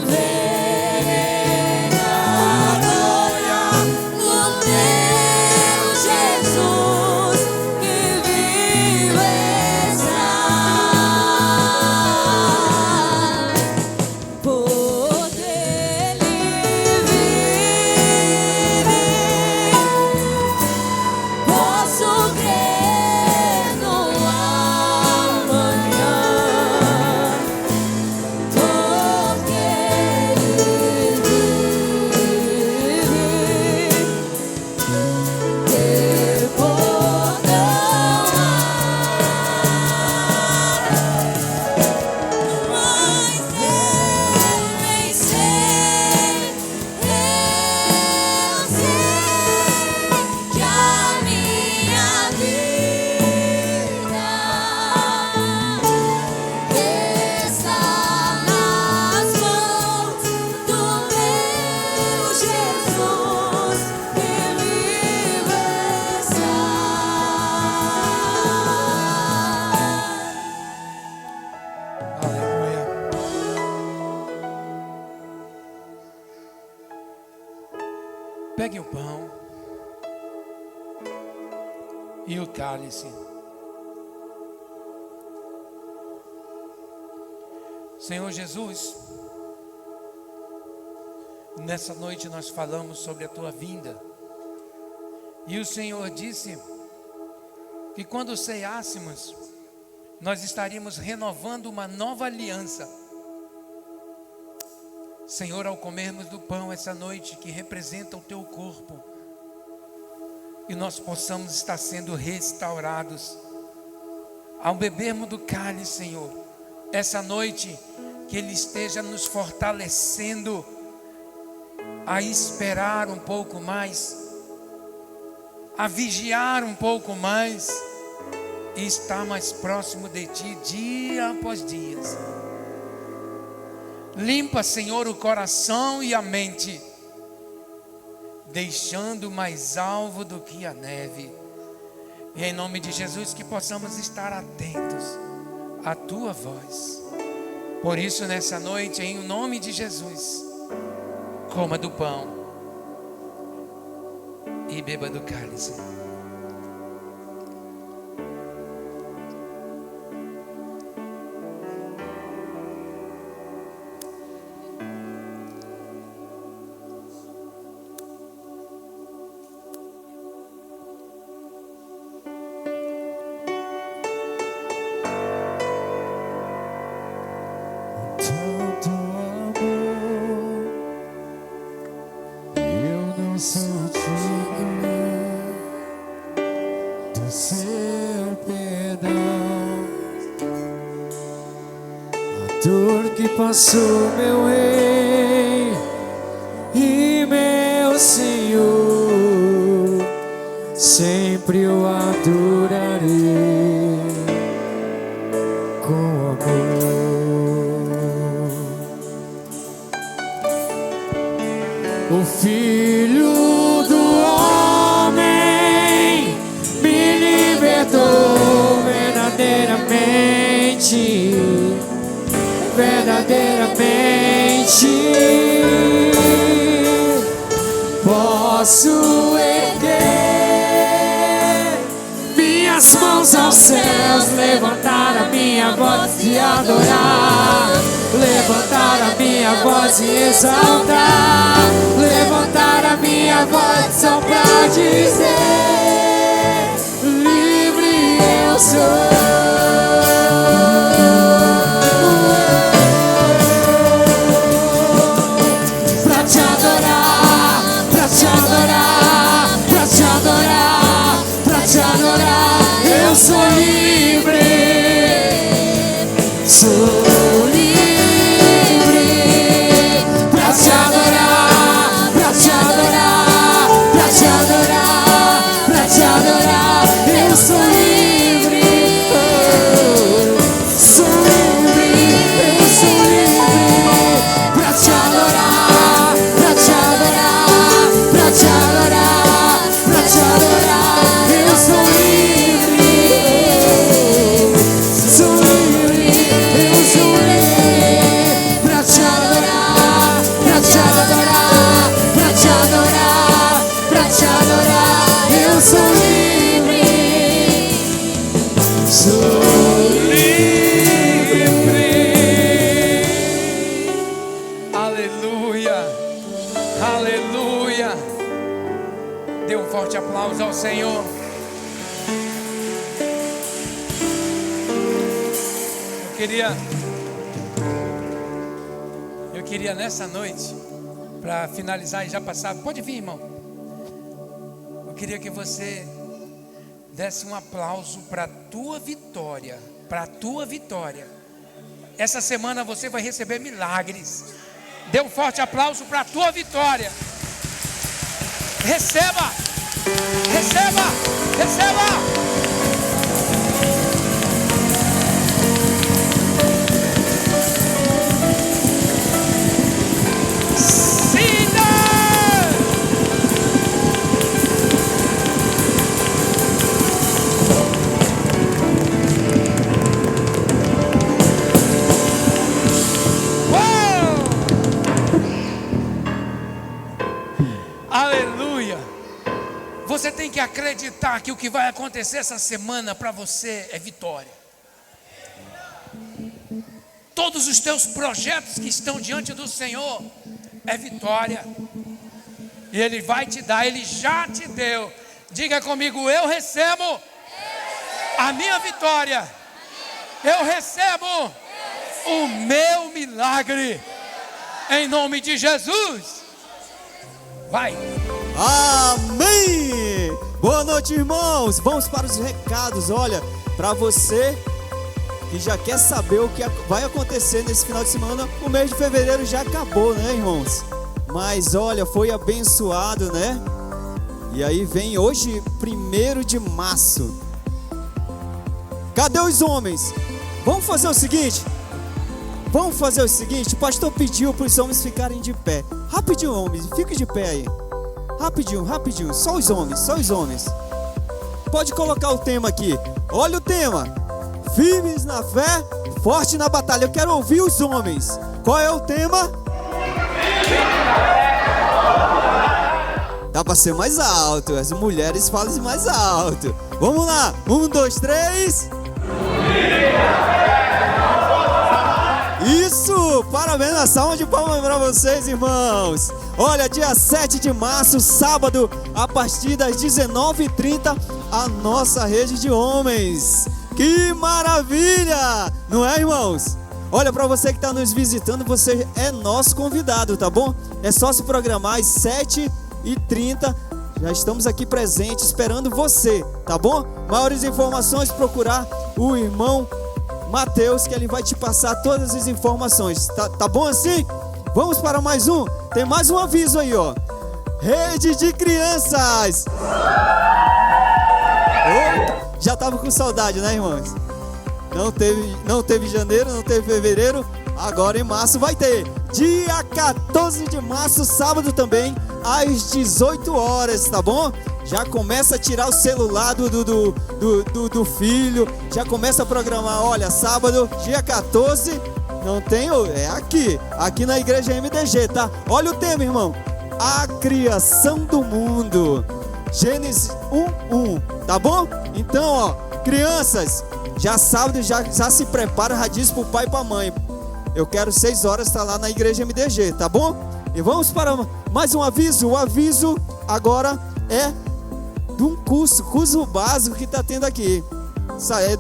Vem agora no meu Jesus, que vivo está. Porque Ele vive, posso crer no amanhã. Porque Ele vive, temor não há. Mas eu bem sei que a minha vida está nas mãos do meu Jesus, que vivo está. Aleluia. Pegue o pão e o cálice. Senhor Jesus, nessa noite nós falamos sobre a tua vinda. E o Senhor disse que quando ceássemos, nós estaríamos renovando uma nova aliança. Senhor, ao comermos do pão essa noite, que representa o teu corpo, e nós possamos estar sendo restaurados. Ao bebermos do cálice, Senhor, essa noite, que Ele esteja nos fortalecendo a esperar um pouco mais, a vigiar um pouco mais, e estar mais próximo de Ti dia após dia. Limpa, Senhor, o coração e a mente, deixando mais alvo do que a neve. E em nome de Jesus, que possamos estar atentos à Tua voz. Por isso, nessa noite, em nome de Jesus, coma do pão e beba do cálice. do seu perdão. A dor que passou, meu rei e meu Senhor, sempre eu adorarei com amor. O Filho do Homem me libertou verdadeiramente, verdadeiramente. Posso erguer minhas mãos aos céus, levantar a minha voz e adorar, levantar a minha voz e exaltar, levantar a minha voz só pra dizer: livre eu sou. Eu sou livre, sou livre pra te adorar, pra te adorar, pra te adorar, pra te adorar. Eu sou livre, sou livre, eu sou livre pra te adorar, pra te adorar, pra te adorar, pra te adorar. Eu sou livre. Aplausos ao Senhor. Eu queria nessa noite, para finalizar e já passar, pode vir, irmão. Eu queria que você desse um aplauso para a tua vitória, para a tua vitória. Essa semana você vai receber milagres. Dê um forte aplauso para a tua vitória. Receba! Receba! Receba! Siga! Aleluia! Você tem que acreditar que o que vai acontecer essa semana para você é vitória. Todos os teus projetos que estão diante do Senhor é vitória. E Ele vai te dar, Ele já te deu. Diga comigo: eu recebo a minha vitória. Eu recebo o meu milagre. Em nome de Jesus. Vai. Amém! Boa noite, irmãos. Vamos para os recados. Olha, para você que já quer saber o que vai acontecer nesse final de semana, o mês de fevereiro já acabou, né, irmãos? Mas olha, foi abençoado, né? E aí vem hoje, 1º de março. Cadê os homens? Vamos fazer o seguinte. O pastor pediu para os homens ficarem de pé. Rapidinho, homens, fique de pé aí. Rapidinho, só os homens. Pode colocar o tema aqui. Olha o tema: firmes na fé, forte na batalha. Eu quero ouvir os homens. Qual é o tema? Dá para ser mais alto. As mulheres falam mais alto. Vamos lá, 1, 2, 3. Isso, parabéns, a salva de palmas para vocês, irmãos. Olha, dia 7 de março, sábado, a partir das 19h30, a nossa rede de homens. Que maravilha, não é, irmãos? Olha, para você que está nos visitando, você é nosso convidado, tá bom? É só se programar às 7h30, Já estamos aqui presentes, esperando você, tá bom? Maiores informações, procurar o irmão Mateus, que ele vai te passar todas as informações. Tá bom assim? Vamos para mais um. Tem mais um aviso aí, ó. Rede de crianças. Oh, já tava com saudade, né, irmãos? Não teve janeiro, não teve fevereiro. Agora em março vai ter. Dia 14 de março, sábado também, às 18 horas, tá bom? Já começa a tirar o celular do filho. Já começa a programar. Olha, sábado, dia 14, não tem... É aqui na igreja MDG, tá? Olha o tema, irmão. A criação do mundo. Gênesis 1:1, tá bom? Então, ó, crianças, já sábado, já se prepara, já diz pro pai e pra mãe. Eu quero 6 horas estar lá na igreja MDG, tá bom? E vamos para mais um aviso. O aviso agora é de um curso básico que está tendo aqui.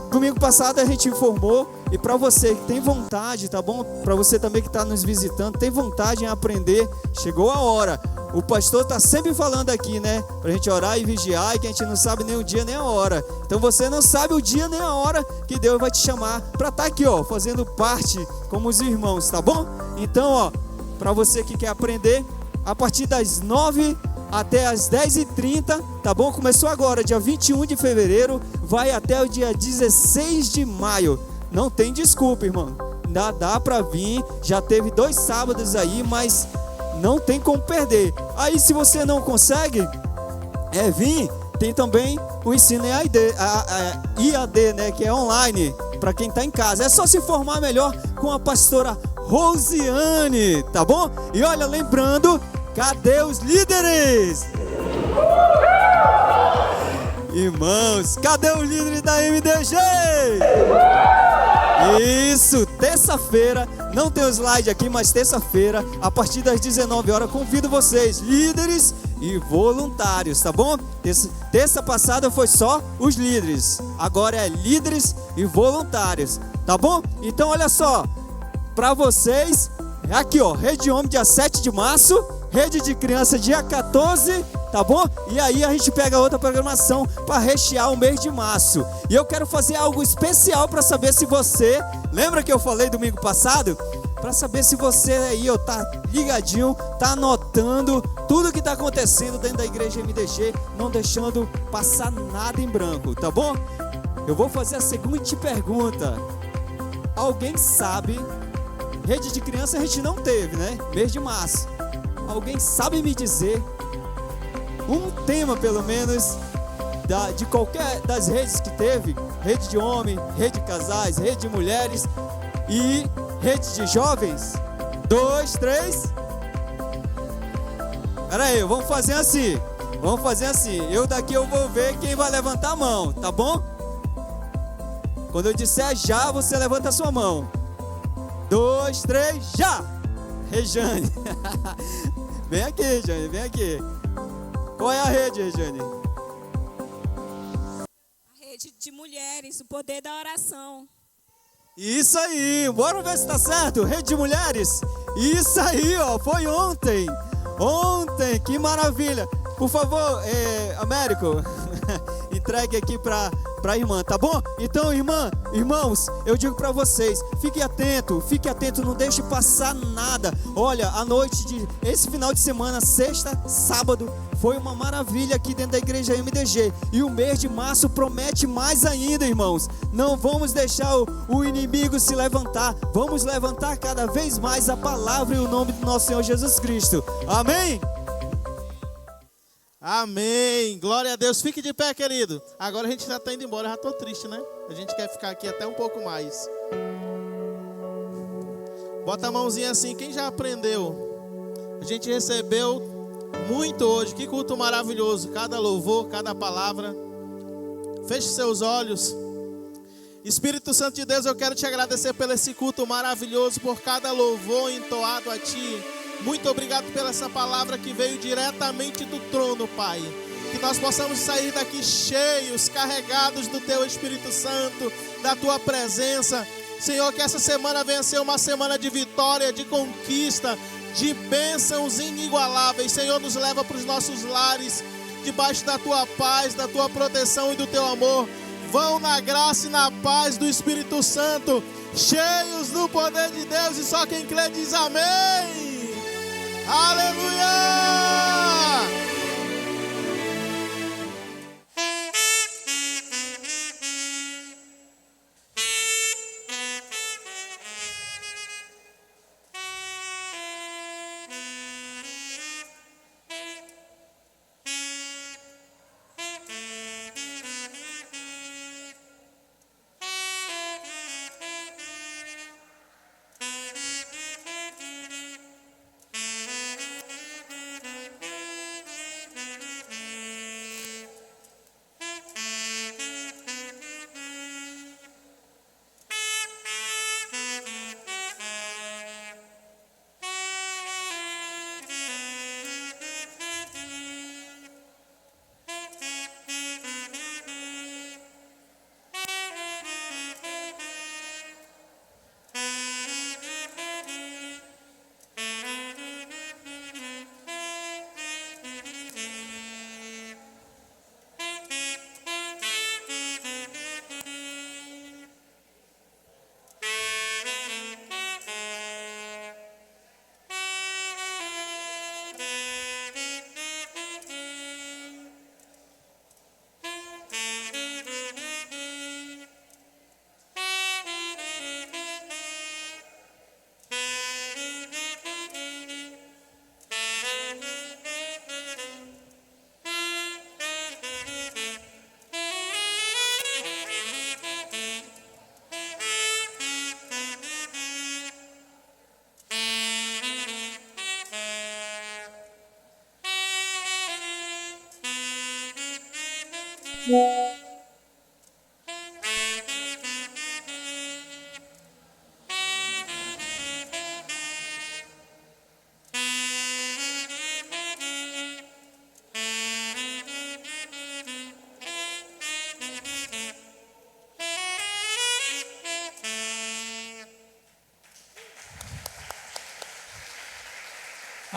Domingo passado a gente informou, e para você que tem vontade, tá bom? Para você também que está nos visitando, tem vontade em aprender, chegou a hora. O pastor está sempre falando aqui, né? Para a gente orar e vigiar, e que a gente não sabe nem o dia nem a hora. Então você não sabe o dia nem a hora que Deus vai te chamar para estar aqui, ó, fazendo parte como os irmãos, tá bom? Então, ó, para você que quer aprender, a partir das 9 até as 10h30, tá bom? Começou agora, dia 21 de fevereiro, vai até o dia 16 de maio. Não tem desculpa, irmão. Dá para vir, já teve 2 sábados aí, mas não tem como perder. Aí se você não consegue vir, tem também o ensino IAD, né, que é online, para quem está em casa. É só se informar melhor com a pastora Rosiane, tá bom? E olha, lembrando, cadê os líderes? Irmãos, cadê os líderes da MDG? Isso, terça-feira, não tem o slide aqui, mas terça-feira, a partir das 19 horas, convido vocês, líderes e voluntários, tá bom? Terça passada foi só os líderes, agora é líderes e voluntários, tá bom? Então olha só, para vocês, aqui ó, Rede Homem dia 7 de março, Rede de Criança dia 14, tá bom? E aí a gente pega outra programação para rechear o mês de março. E eu quero fazer algo especial para saber se você, lembra que eu falei domingo passado? Para saber se você aí, ó, tá ligadinho, tá anotando tudo que tá acontecendo dentro da igreja MDG, não deixando passar nada em branco, tá bom? Eu vou fazer a seguinte pergunta. Alguém sabe, Rede de Criança a gente não teve, né? Mês de março. Alguém sabe me dizer um tema, pelo menos, de qualquer das redes que teve? Rede de homem, rede de casais, rede de mulheres e rede de jovens? 2, 3. Pera aí, vamos fazer assim. Eu vou ver quem vai levantar a mão, tá bom? Quando eu disser já, você levanta a sua mão. 2, 3, já! Rejane. Vem aqui, Rejane, vem aqui. Qual é a rede, Rejane? A rede de mulheres, o poder da oração. Isso aí, bora ver se tá certo. Rede de mulheres. Isso aí, ó, foi ontem. Ontem, que maravilha. Por favor, Américo, entregue aqui pra irmã, tá bom? Então, irmãos, eu digo pra vocês, fique atento, não deixe passar nada. Olha, esse final de semana, sexta, sábado, foi uma maravilha aqui dentro da igreja MDG. E o mês de março promete mais ainda, irmãos. Não vamos deixar o inimigo se levantar. Vamos levantar cada vez mais a palavra e o nome do nosso Senhor Jesus Cristo. Amém? Amém, glória a Deus. Fique de pé, querido. Agora a gente já está indo embora, eu já estou triste, né? A gente quer ficar aqui até um pouco mais. Bota a mãozinha assim, quem já aprendeu? A gente recebeu muito hoje, que culto maravilhoso. Cada louvor, cada palavra. Feche seus olhos. Espírito Santo de Deus, eu quero te agradecer por esse culto maravilhoso, por cada louvor entoado a Ti. Muito obrigado pela essa palavra que veio diretamente do trono, Pai. Que nós possamos sair daqui cheios, carregados do Teu Espírito Santo, da Tua presença. Senhor, que essa semana venha ser uma semana de vitória, de conquista, de bênçãos inigualáveis. Senhor, nos leva para os nossos lares debaixo da tua paz, da tua proteção e do teu amor. Vão na graça e na paz do Espírito Santo, cheios do poder de Deus, e só quem crê diz amém. Aleluia!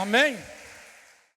Amém?